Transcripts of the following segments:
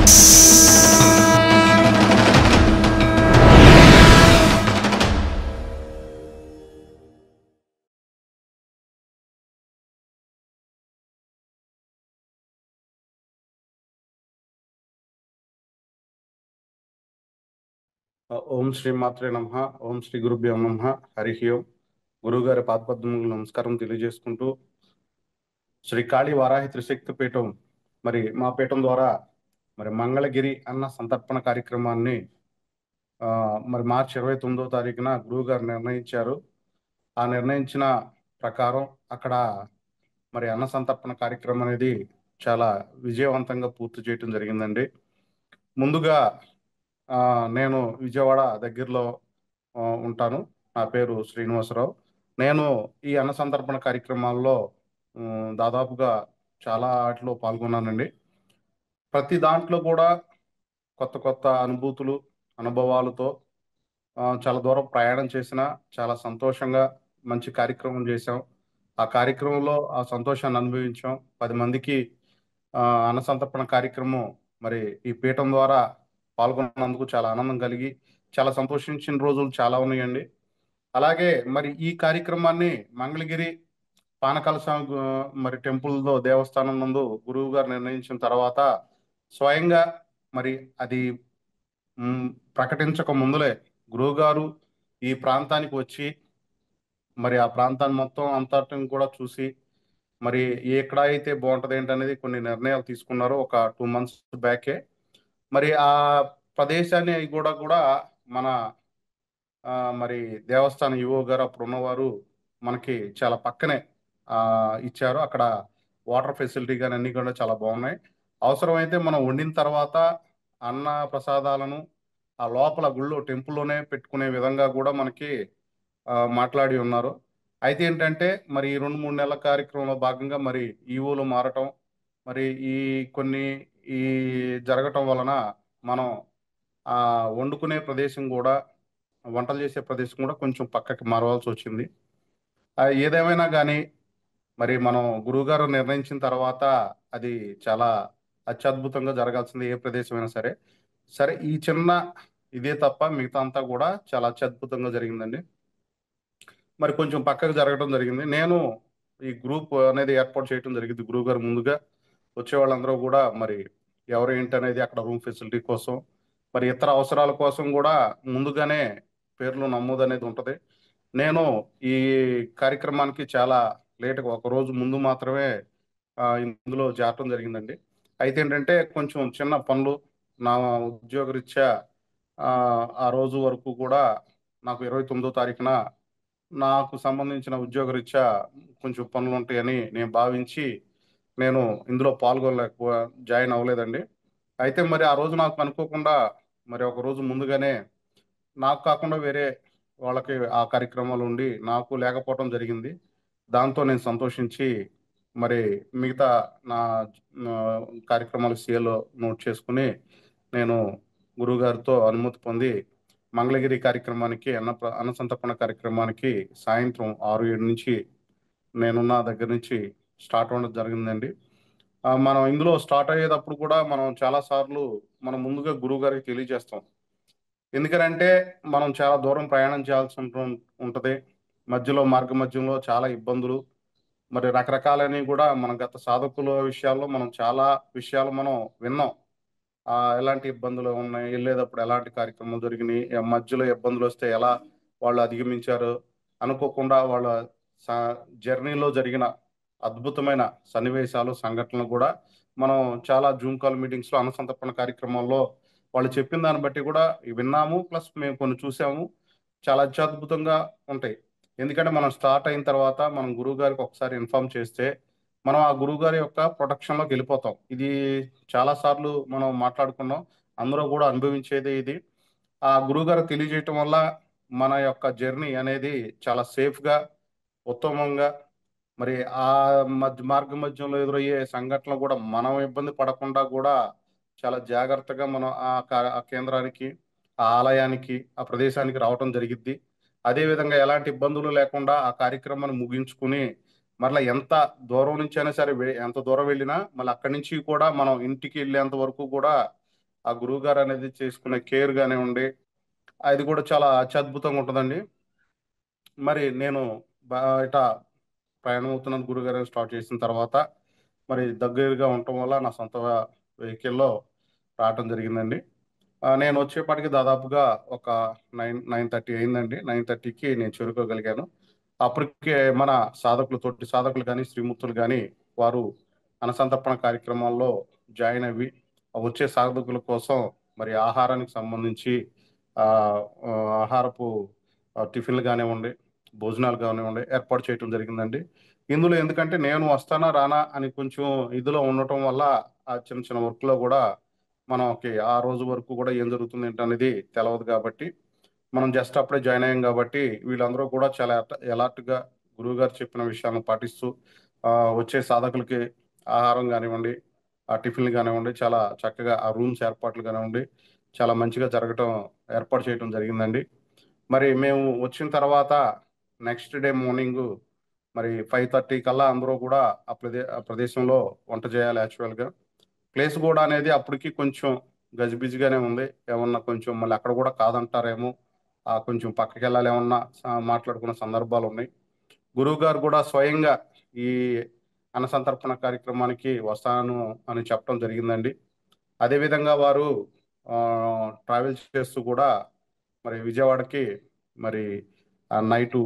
ఓం శ్రీ మాత్రే నమః. ఓం శ్రీ గురుభ్యో నమః. హరి ఓం. గురువుగారి పాదపద్మములకు నమస్కారం తెలియజేసుకుంటూ శ్రీ కాళీ వారాహి త్రిశక్తి పీఠం మా పీఠం ద్వారా మంగళగిరి అన్న సంతర్పణ కార్యక్రమాన్ని మార్చి 29వ తారీఖున గురువు గారు నిర్ణయించారు. ఆ నిర్ణయించిన ప్రకారం అక్కడ అన్న సంతర్పణ కార్యక్రమం అనేది చాలా విజయవంతంగా పూర్తి చేయడం జరిగిందండి. ముందుగా నేను విజయవాడ దగ్గరలో ఉంటాను. నా పేరు శ్రీనివాసరావు. నేను ఈ అన్న సంతర్పణ కార్యక్రమాల్లో దాదాపుగా చాలా వాటిలో పాల్గొన్నానండి. ప్రతి దాంట్లో కూడా కొత్త కొత్త అనుభూతులు, అనుభవాలతో చాలా దూరం ప్రయాణం చేసినా చాలా సంతోషంగా మంచి కార్యక్రమం చేశాం. ఆ కార్యక్రమంలో ఆ సంతోషాన్ని అనుభవించాం. 10 మందికి అన్న సంతర్పణ కార్యక్రమం ఈ పీఠం ద్వారా పాల్గొన్నందుకు చాలా ఆనందం కలిగి చాలా సంతోషించిన రోజులు చాలా ఉన్నాయండి. అలాగే ఈ కార్యక్రమాన్ని మంగళగిరి పానకాల స్వామి టెంపుల్‌లో దేవస్థానం నందు గురువు గారు నిర్ణయించిన తర్వాత స్వయంగా మరి అది ప్రకటించక ముందులే గురువుగారు ఈ ప్రాంతానికి వచ్చి ఆ ప్రాంతాన్ని మొత్తం అంతటిని కూడా చూసి ఎక్కడ అయితే బాగుంటది ఏంటనేది కొన్ని నిర్ణయాలు తీసుకున్నారు. ఒక 2 మంత్స్ బ్యాకే ఆ ప్రదేశాన్ని కూడా మన దేవస్థానం ఈవో గారు అప్పుడు ఉన్నవారు మనకి చాలా పక్కనే ఇచ్చారు. అక్కడ వాటర్ ఫెసిలిటీ కానీ అన్ని కూడా చాలా బాగున్నాయి. అవసరమైతే మనం వండిన తర్వాత అన్న ప్రసాదాలను ఆ లోపల గుళ్ళో టెంపుల్లోనే పెట్టుకునే విధంగా కూడా మనకి మాట్లాడి ఉన్నారు. అయితే ఏంటంటే ఈ 2-3 నెలల కార్యక్రమంలో భాగంగా ఈవోలు మారటం ఈ కొన్ని ఈ జరగటం వలన మనం ఆ వండుకునే ప్రదేశం కూడా వంటలు చేసే ప్రదేశం కూడా కొంచెం పక్కకి మారవలసి వచ్చింది. ఏదేమైనా కానీ మనం గురువుగారు నిర్ణయించిన తర్వాత అది చాలా అత్యద్భుతంగా జరగాల్సింది ఏ ప్రదేశమైనా సరే. సరే ఈ చిన్న ఇదే తప్ప మిగతా అంతా కూడా చాలా అత్యద్భుతంగా జరిగిందండి. కొంచెం పక్కకు జరగడం జరిగింది. నేను ఈ గ్రూప్ అనేది ఏర్పాటు చేయడం జరిగింది. గురువుగారు ముందుగా వచ్చే వాళ్ళందరూ కూడా ఎవరు ఏంటి అనేది అక్కడ రూమ్ ఫెసిలిటీ కోసం ఇతర అవసరాల కోసం కూడా ముందుగానే పేర్లు నమోదు అనేది ఉంటుంది. నేను ఈ కార్యక్రమానికి చాలా లేట్గా ఒక రోజు ముందు మాత్రమే ఇందులో చేరటం జరిగిందండి. అయితే ఏంటంటే కొంచెం చిన్న పనులు నా ఉద్యోగరీత్యా ఆ రోజు వరకు కూడా నాకు 29వ తారీఖున నాకు సంబంధించిన ఉద్యోగరీత్యా కొంచెం పనులు ఉంటాయని నేను భావించి నేను ఇందులో జాయిన్ అవ్వలేదండి. అయితే ఆ రోజు నాకు అనుకోకుండా ఒక రోజు ముందుగానే నాకు కాకుండా వేరే వాళ్ళకి ఆ కార్యక్రమాలు ఉండి నాకు లేకపోవడం జరిగింది. దాంతో నేను సంతోషించి మరి మిగతా నా నా కార్యక్రమాలు సీఎలో నోట్ చేసుకుని నేను గురువుగారితో అనుమతి పొంది మంగళగిరి కార్యక్రమానికి అన్న సంతర్పణ కార్యక్రమానికి సాయంత్రం 6-7 నుంచి నేనున్న దగ్గర నుంచి స్టార్ట్ అవ్వడం జరిగిందండి. మనం ఇందులో స్టార్ట్ అయ్యేటప్పుడు కూడా మనం చాలా సార్లు మనం ముందుగా గురువు గారికి తెలియజేస్తాం. ఎందుకనంటే మనం చాలా దూరం ప్రయాణం చేయాల్సి ఉంటది. మార్గ మధ్యంలో చాలా ఇబ్బందులు రకరకాలని కూడా మన గత సాధకుల విషయాల్లో మనం చాలా విషయాలు మనం విన్నాం. ఎలాంటి ఇబ్బందులు ఉన్నాయి, వెళ్ళేటప్పుడు ఎలాంటి కార్యక్రమాలు జరిగినాయి, మధ్యలో ఇబ్బందులు వస్తే ఎలా వాళ్ళు అధిగమించారు, అనుకోకుండా వాళ్ళ జర్నీలో జరిగిన అద్భుతమైన సన్నివేశాలు, సంఘటనలు కూడా మనం చాలా జూమ్ కాల్ మీటింగ్స్లో అన్నసంతర్పణ కార్యక్రమాల్లో వాళ్ళు చెప్పిన దాన్ని బట్టి కూడా విన్నాము. ప్లస్ మేము కొన్ని చూసాము. చాలా అత్యద్భుతంగా ఉంటాయి. ఎందుకంటే మనం స్టార్ట్ అయిన తర్వాత మనం గురువు గారికి ఒకసారి ఇన్ఫార్మ్ చేస్తే మనం ఆ గురువు గారి యొక్క ప్రొటెక్షన్లోకి వెళ్ళిపోతాం. ఇది చాలా సార్లు మనం మాట్లాడుకున్నాం. అందరూ కూడా అనుభవించేదే ఇది. ఆ గురువు గారు తెలియజేయటం వల్ల మన యొక్క జర్నీ అనేది చాలా సేఫ్గా, ఉత్తమంగా ఆ మార్గ మధ్యంలో ఎదురయ్యే సంఘటనలు కూడా మనం ఇబ్బంది పడకుండా కూడా చాలా జాగ్రత్తగా మనం ఆ కేంద్రానికి, ఆ ఆలయానికి, ఆ ప్రదేశానికి రావటం జరిగిద్ది. అదేవిధంగా ఎలాంటి ఇబ్బందులు లేకుండా ఆ కార్యక్రమాన్ని ముగించుకుని ఎంత దూరం నుంచి అయినా సరే ఎంత దూరం వెళ్ళినా మళ్ళీ అక్కడి నుంచి కూడా మనం ఇంటికి వెళ్ళేంత వరకు కూడా ఆ గురువు గారు అనేది చేసుకునే కేర్ కానివ్వండి, అది కూడా చాలా అత్యద్భుతంగా ఉంటుందండి. మరి నేను బయట ప్రయాణం అవుతున్నాను గురుగారు స్టార్ట్ చేసిన తర్వాత, మరి దగ్గరగా ఉండటం వల్ల నా సొంత వెహికల్‌లో రావటం జరిగిందండి. నేను వచ్చేపాటికి దాదాపుగా ఒక 9:30 అయిందండి. 9:30కి నేను చేరుకోగలిగాను. అప్పటికే మన సాధకులు, తోటి సాధకులు గాని, శ్రీమూర్తులు గాని వారు అన్నసంతర్పణ కార్యక్రమాల్లో జాయిన్ అవ్వి, వచ్చే సాధకుల కోసం మరి ఆహారానికి సంబంధించి ఆహ్, ఆహారపు టిఫిన్‌లు గానివ్వండి, భోజనాలు కానివ్వండి ఏర్పాటు చేయటం జరిగిందండి. ఇందులో ఎందుకంటే నేను వస్తానా, రానా అని కొంచెం ఇదిలో ఉండటం వల్ల ఆ చిన్న చిన్న వర్క్‌లో గూడా మనకి ఆ రోజు వరకు కూడా ఏం జరుగుతుంది ఏంటనేది తెలవదు కాబట్టి, మనం జస్ట్ అప్పుడే జాయిన్ అయ్యాం కాబట్టి, వీళ్ళందరూ కూడా చాలా ఎలర్ట్‌గా గురువుగారు చెప్పిన విషయాలను పాటిస్తూ వచ్చే సాధకులకి ఆహారం గానివ్వండి, ఆ టిఫిన్‌లు గానివ్వండి, చాలా చక్కగా ఆ రూమ్స్ ఏర్పాట్లు గానివ్వండి, చాలా మంచిగా జరగటం ఏర్పాటు చేయటం జరిగిందండి. మరి మేము వచ్చిన తర్వాత నెక్స్ట్ డే మార్నింగు మరి 5:30 కల్లా అందరూ కూడా ఆ ప్రదేశంలో వంట చేయాలి యాక్చువల్‌గా. ప్లేస్ గూడా అనేది అప్పటికి కొంచెం గజిబిజిగానే ఉంది. ఏమన్నా కొంచెం మళ్ళీ అక్కడ గూడా కాదంటారేమో, కొంచెం పక్కకెళ్ళాలి ఏమన్నా మాట్లాడుకున్న సందర్భాలున్నాయి. గురువుగారు గూడా స్వయంగా ఈ అన్నసంతర్పణ కార్యక్రమానికి వస్తాను అని చెప్పడం జరిగిందండి. అదే విధంగా వారు ట్రావెల్ చేస్తూ కూడా మరి విజయవాడకి మరి నైటు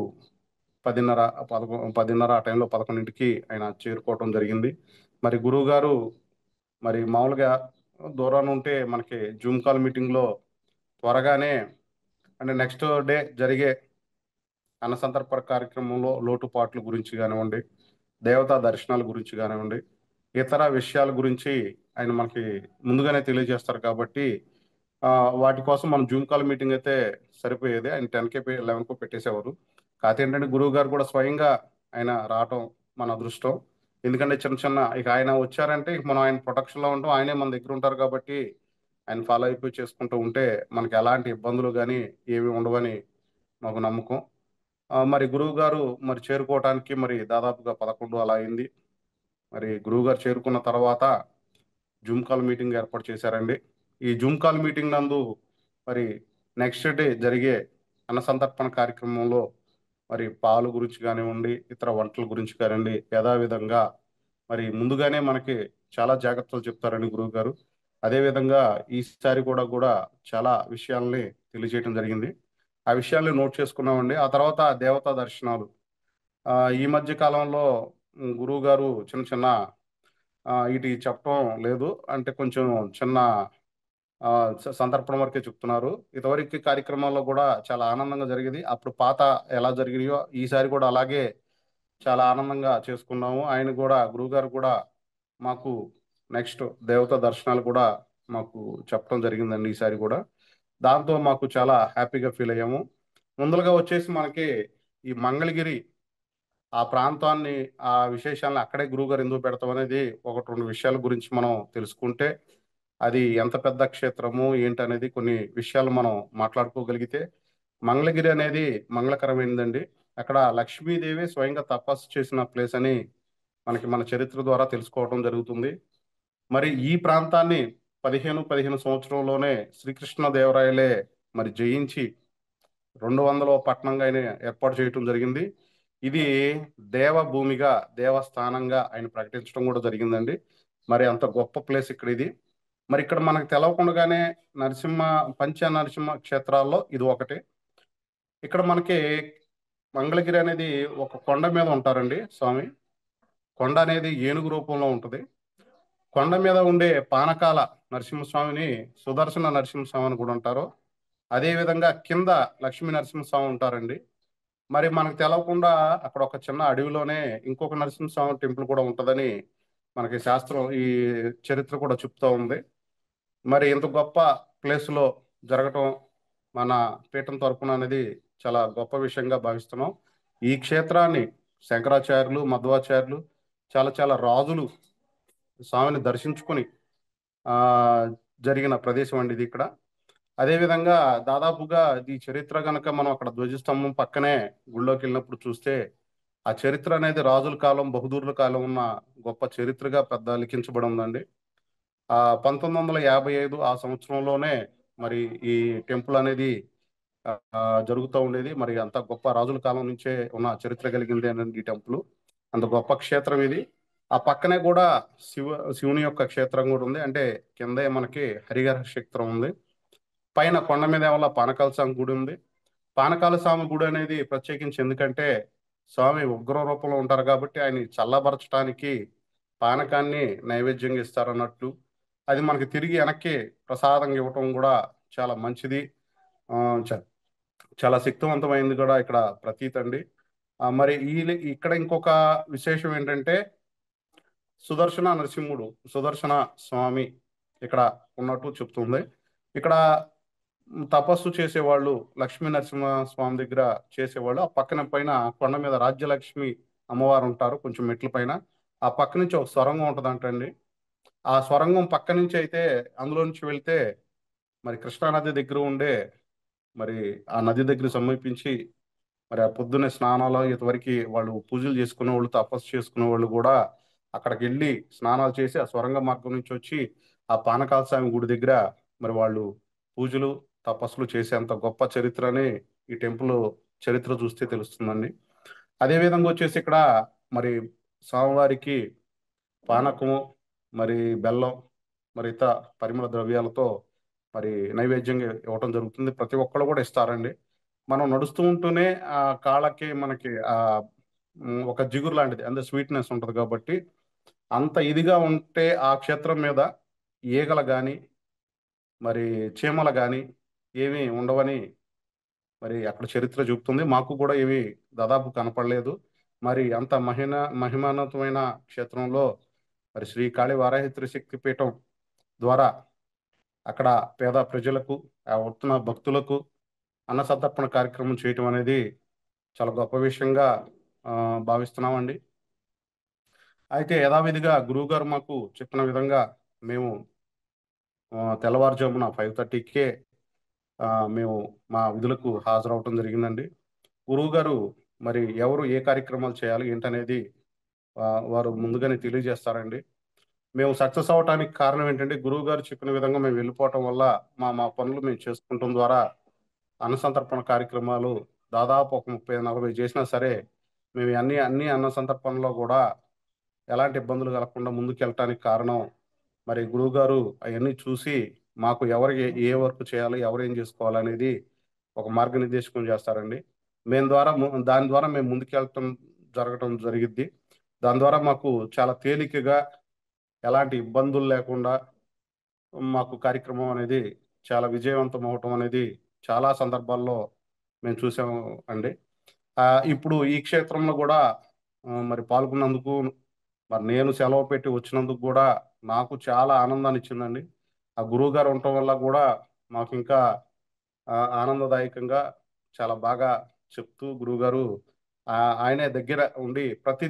10:30, 10:30 ఆ టైంలో 11కి ఆయన చేరుకోవటం జరిగింది. మరి గురువుగారు మరి మామూలుగా దూరాన ఉంటే మనకి జూమ్ కాల్ మీటింగ్‌లో త్వరగానే అంటే నెక్స్ట్ డే జరిగే అన్నసంతర్పణ కార్యక్రమంలో లోటుపాట్ల గురించి గానివ్వండి, దేవతా దర్శనాల గురించి గానివ్వండి, ఇతర విషయాల గురించి ఆయన మనకి ముందుగానే తెలియజేస్తారు కాబట్టి, వాటి కోసం మనం జూమ్ కాల్ మీటింగ్ అయితే సరిపోయేది. ఆయన 10:00కే 11కో పెట్టేసేవారు. కాతే ఏంటంటే గురువుగారు కూడా స్వయంగా ఆయన రావటం మన అదృష్టం. ఎందుకంటే చిన్న చిన్న ఇక ఆయన వచ్చారంటే ఇక మనం ఆయన ప్రొటెక్షన్‌లో ఉంటాం. ఆయనే మన దగ్గర ఉంటారు కాబట్టి, ఆయన ఫాలో అయిపోయి చేసుకుంటూ ఉంటే మనకి ఎలాంటి ఇబ్బందులు గాని ఏమి ఉండవని మాకు నమ్మకం. మరి గురువుగారు మరి చేరుకోవటానికి మరి దాదాపుగా 11 అలా అయింది. మరి గురువుగారు చేరుకున్న తర్వాత జూమ్ కాల్ మీటింగ్ ఏర్పాటు చేశారండి. ఈ జూమ్ కాల్ మీటింగ్ నందు మరి నెక్స్ట్ డే జరిగే అన్నసంతర్పణ కార్యక్రమంలో మరి పాలు గురించి కానివ్వండి, ఇతర వంటల గురించి కానివ్వండి, యథావిధంగా మరి ముందుగానే మనకి చాలా జాగ్రత్తలు చెప్తారండి గురువుగారు. అదేవిధంగా ఈసారి కూడా చాలా విషయాల్ని తెలియజేయడం జరిగింది. ఆ విషయాల్ని నోట్ చేసుకున్నామండి. ఆ తర్వాత దేవతా దర్శనాలు. ఈ మధ్య కాలంలో గురువుగారు చిన్న చిన్న ఈటి చెప్పటం లేదు. అంటే కొంచెం చిన్న సంతర్పణ వరకే చెప్తున్నారు. ఇదివరకి కార్యక్రమాల్లో గూడా చాలా ఆనందంగా జరిగేది. అప్పుడు పాత ఎలా జరిగినాయో ఈసారి కూడా అలాగే చాలా ఆనందంగా చేసుకున్నాము. ఆయన గూడా గురువుగారు కూడా మాకు నెక్స్ట్ దేవతా దర్శనాలు కూడా మాకు చెప్పడం జరిగిందండి ఈసారి గూడా. దాంతో మాకు చాలా హ్యాపీగా ఫీల్ అయ్యాము. ముందలగా వచ్చేసి మనకి ఈ మంగళగిరి ఆ ప్రాంతాన్ని, ఆ విశేషాలను అక్కడే గురువుగారు ఎందుకు పెడతామనేది 1, 2 విషయాల గురించి మనం తెలుసుకుంటే, అది ఎంత పెద్ద క్షేత్రము ఏంటనేది కొన్ని విషయాలు మనం మాట్లాడుకోగలిగితే, మంగళగిరి అనేది మంగళకరమైనదండి. అక్కడ లక్ష్మీదేవి స్వయంగా తపస్సు చేసిన ప్లేస్ అని మనకి మన చరిత్ర ద్వారా తెలుసుకోవడం జరుగుతుంది. మరి ఈ ప్రాంతాన్ని 15 సంవత్సరంలోనే శ్రీకృష్ణదేవరాయలే మరి జయించి 200వ పట్టణంగా ఆయన ఏర్పాటు చేయటం జరిగింది. ఇది దేవభూమిగా, దేవస్థానంగా ఆయన ప్రకటించడం కూడా జరిగిందండి. మరి అంత గొప్ప ప్లేస్ ఇక్కడ ఇది. మరి ఇక్కడ మనకు తెలవకుండానే పంచ నరసింహ క్షేత్రాల్లో ఇది ఒకటి. ఇక్కడ మనకి మంగళగిరి అనేది ఒక కొండ మీద ఉంటారండి స్వామి. కొండ అనేది ఏనుగు రూపంలో ఉంటది. కొండ మీద ఉండే పానకాల నరసింహస్వామిని సుదర్శన నరసింహస్వామి అని కూడా అంటారు. అదే విధంగా కింద లక్ష్మీ నరసింహస్వామి ఉంటారండి. మరి మనకు తెలవకుండా అక్కడ ఒక చిన్న అడవిలోనే ఇంకొక నరసింహస్వామి టెంపుల్ కూడా ఉంటదని మనకి శాస్త్రం ఈ చరిత్ర కూడా చెప్తా ఉంది. మరి ఇంత గొప్ప ప్లేస్‌లో జరగటం మన పీఠం తరపున అనేది చాలా గొప్ప విషయంగా భావిస్తున్నాం. ఈ క్షేత్రాన్ని శంకరాచార్యులు, మధ్వాచార్యులు చాలా చాలా రాజులు స్వామిని దర్శించుకొని ఆహ్, జరిగిన ప్రదేశం అండి ఇది ఇక్కడ. అదేవిధంగా దాదాపుగా ఈ చరిత్ర గనక మనం అక్కడ ధ్వజస్తంభం పక్కనే గుడిలోకెళ్ళినప్పుడు చూస్తే, ఆ చరిత్ర అనేది రాజుల కాలం, బహదూర్ల కాలం ఉన్న గొప్ప చరిత్రగా పెద్ద లిఖించబడి ఉందండి. 1955 ఆ సంవత్సరంలోనే మరి ఈ టెంపుల్ అనేది జరుగుతూ ఉండేది. మరి అంత గొప్ప రాజుల కాలం నుంచే ఉన్న చరిత్ర కలిగింది అనండి ఈ టెంపుల్. అంత గొప్ప క్షేత్రం ఇది. ఆ పక్కనే కూడా శివ శివుని యొక్క క్షేత్రం కూడా ఉంది. అంటే కిందే మనకి హరిహర క్షేత్రం ఉంది. పైన కొండ మీద ఏమో పానకాల స్వామి గుడి ఉంది. పానకాల స్వామి గుడి అనేది ప్రత్యేకించి ఎందుకంటే స్వామి ఉగ్ర రూపంలో ఉంటారు కాబట్టి ఆయన చల్లబరచడానికి పానకాన్ని నైవేద్యంగా ఇస్తారన్నట్టు. అది మనకి తిరిగి వెనక్కి ప్రసాదంగా ఇవ్వటం కూడా చాలా మంచిది. ఆ, చ- చాలా శక్తివంతమైంది కూడా ఇక్కడ ప్రతీతి అండి. మరి ఇక్కడ ఇంకొక విశేషం ఏంటంటే సుదర్శన నరసింహుడు, సుదర్శన స్వామి ఇక్కడ ఉన్నట్టు చెప్తుంది. ఇక్కడ తపస్సు చేసేవాళ్ళు లక్ష్మీ నరసింహ స్వామి దగ్గర చేసేవాళ్ళు. ఆ పక్కన పైన కొండ మీద రాజ్యలక్ష్మి అమ్మవారు ఉంటారు కొంచెం మెట్ల పైన. ఆ పక్క నుంచి ఒక సొరంగం ఉంటుందంటండి. ఆ సొరంగం పక్క నుంచి అయితే అందులో నుంచి వెళ్తే మరి కృష్ణానది దగ్గర ఉండే మరి ఆ నది దగ్గర సమీపించి మరి ఆ పొద్దున్నే స్నానాలు ఇంతవరకు వాళ్ళు పూజలు చేసుకునే వాళ్ళు తపస్సు చేసుకునే వాళ్ళు కూడా అక్కడికి వెళ్ళి స్నానాలు చేసి ఆ సొరంగ మార్గం నుంచి వచ్చి ఆ పానకాల స్వామి గుడి దగ్గర మరి వాళ్ళు పూజలు తపస్సులు చేసేంత గొప్ప చరిత్రని ఈ టెంపుల్ చరిత్ర చూస్తే తెలుస్తుందండి. అదే విధంగా వచ్చేసి ఇక్కడ మరి స్వామివారికి పానకము, మరి బెల్లం, మరి ఇతర పరిమళ ద్రవ్యాలతో మరి నైవేద్యంగా ఇవ్వటం జరుగుతుంది. ప్రతి ఒక్కళ్ళు కూడా ఇస్తారండి. మనం నడుస్తూ ఉంటూనే ఆ కాళ్ళకి మనకి ఒక జిగురు లాంటిది అంటే స్వీట్నెస్ ఉంటుంది కాబట్టి అంత ఇదిగా ఉంటే ఆ క్షేత్రం మీద ఈగలు కానీ మరి చీమలు కానీ ఏమీ ఉండవని మరి అక్కడ చరిత్ర చూపుతుంది. మాకు కూడా ఏవి దాదాపు కనపడలేదు. మరి అంత మహిమాన్వితమైన క్షేత్రంలో మరి శ్రీ కాళీ వారాహి త్రిశక్తి పీఠం ద్వారా అక్కడ పేద ప్రజలకు వస్తున్న భక్తులకు అన్న సంతర్పణ కార్యక్రమం చేయటం అనేది చాలా గొప్ప విషయంగా భావిస్తున్నామండి. అయితే యథావిధిగా గురువుగారు మాకు చెప్పిన విధంగా మేము తెల్లవారుజామున 5:30కే మేము మా విధులకు హాజరవటం జరిగిందండి. గురువుగారు మరి ఎవరు ఏ కార్యక్రమాలు చేయాలి ఏంటనేది వారు ముందుగానే తెలియజేస్తారండి. మేము సక్సెస్ అవ్వటానికి కారణం ఏంటంటే గురువు గారు చెప్పిన విధంగా మేము వెళ్ళిపోవటం వల్ల మా మా పనులు మేము చేసుకుంటాం ద్వారా అన్నసంతర్పణ కార్యక్రమాలు దాదాపు ఒక 30-40 చేసినా సరే మేము అన్ని అన్న సంతర్పణలో కూడా ఎలాంటి ఇబ్బందులు కలగకుండా ముందుకెళ్ళటానికి కారణం మరి గురువు గారు అవన్నీ చూసి మాకు ఎవరికి ఏ వర్క్ చేయాలి ఎవరు ఏం చేసుకోవాలనేది ఒక మార్గనిర్దేశకం చేస్తారండి. దాని ద్వారా మేము ముందుకెళ్ళటం జరగటం జరిగిద్ది. దాని ద్వారా మాకు చాలా తేలికగా ఎలాంటి ఇబ్బందులు లేకుండా మాకు కార్యక్రమం అనేది చాలా విజయవంతం అవటం అనేది చాలా సందర్భాల్లో మేము చూసాము అండి. ఇప్పుడు ఈ క్షేత్రంలో కూడా మరి పాల్గొన్నందుకు మరి నేను సెలవు పెట్టి వచ్చినందుకు కూడా నాకు చాలా ఆనందాన్ని ఇచ్చిందండి. ఆ గురువు గారు ఉండటం వల్ల కూడా మాకు ఇంకా ఆనందదాయకంగా చాలా బాగా చెప్తూ గురువుగారు ఆయనే దగ్గర ఉండి ప్రతి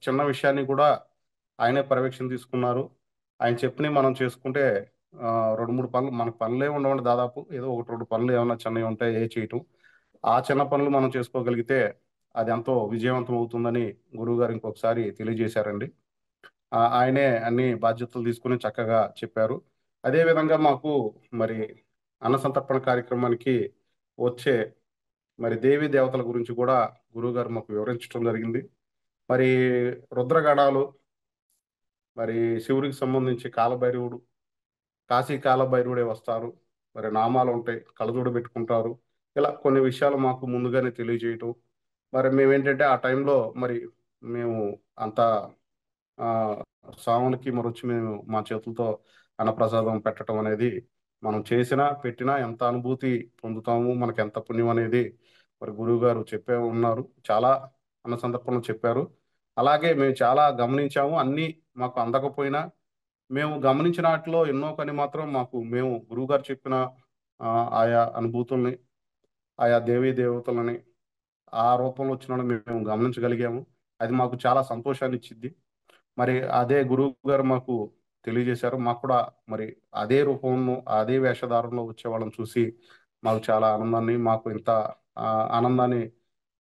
చిన్న విషయాన్ని కూడా ఆయనే పర్యవేక్షణ తీసుకున్నారు. ఆయన చెప్పినవి మనం చేసుకుంటే ఆ, 2-3 పనులు మనకు పనులే ఉండవండి. దాదాపు ఏదో 1-2 పనులు ఏమన్నా చిన్నవి ఉంటాయి చేయటం. ఆ చిన్న పనులు మనం చేసుకోగలిగితే అది ఎంతో విజయవంతం అవుతుందని గురువు గారు ఇంకొకసారి తెలియజేశారండి. ఆయనే అన్ని బాధ్యతలు తీసుకుని చక్కగా చెప్పారు. అదే విధంగా మాకు మరి అన్న సంతర్పణ కార్యక్రమానికి వచ్చే మరి దేవీ దేవతల గురించి కూడా గురువు గారు మాకు వివరించడం జరిగింది. మరి రుద్రగణాలు, మరి శివుడికి సంబంధించి కాలభైరవుడు, కాశీ కాలభైరవుడే వస్తారు. మరి నామాలు ఉంటాయి, కళ్ళజోడు పెట్టుకుంటారు. ఇలా కొన్ని విషయాలు మాకు ముందుగానే తెలియజేయటం. మరి మేమేంటంటే ఆ టైంలో మరి మేము అంత ఆ, స్వాములకి మరి వచ్చి మేము మా చేతులతో అన్నప్రసాదం పెట్టడం అనేది మనం చేసినా పెట్టినా ఎంత అనుభూతి పొందుతాము, మనకి ఎంత పుణ్యం అనేది మరి గురువు గారు చెప్పే ఉన్నారు. చాలా అన్న సందర్భంలో చెప్పారు. అలాగే మేము చాలా గమనించాము. అన్నీ మాకు అందకపోయినా మేము గమనించిన వాటిలో ఎన్నో కొన్ని మాత్రం మేము గురువుగారు చెప్పిన ఆ, ఆయా అనుభూతుల్ని, ఆయా దేవీ దేవతలని ఆ రూపంలో వచ్చిన మేము గమనించగలిగాము. అది మాకు చాలా సంతోషాన్ని ఇచ్చింది. మరి అదే గురువు గారు మాకు తెలియజేశారు. మాకు కూడా మరి అదే రూపంలో అదే వేషధారంలో వచ్చే వాళ్ళని చూసి మాకు చాలా ఆనందాన్ని మాకు ఇంత ఆ, ఆనందాన్ని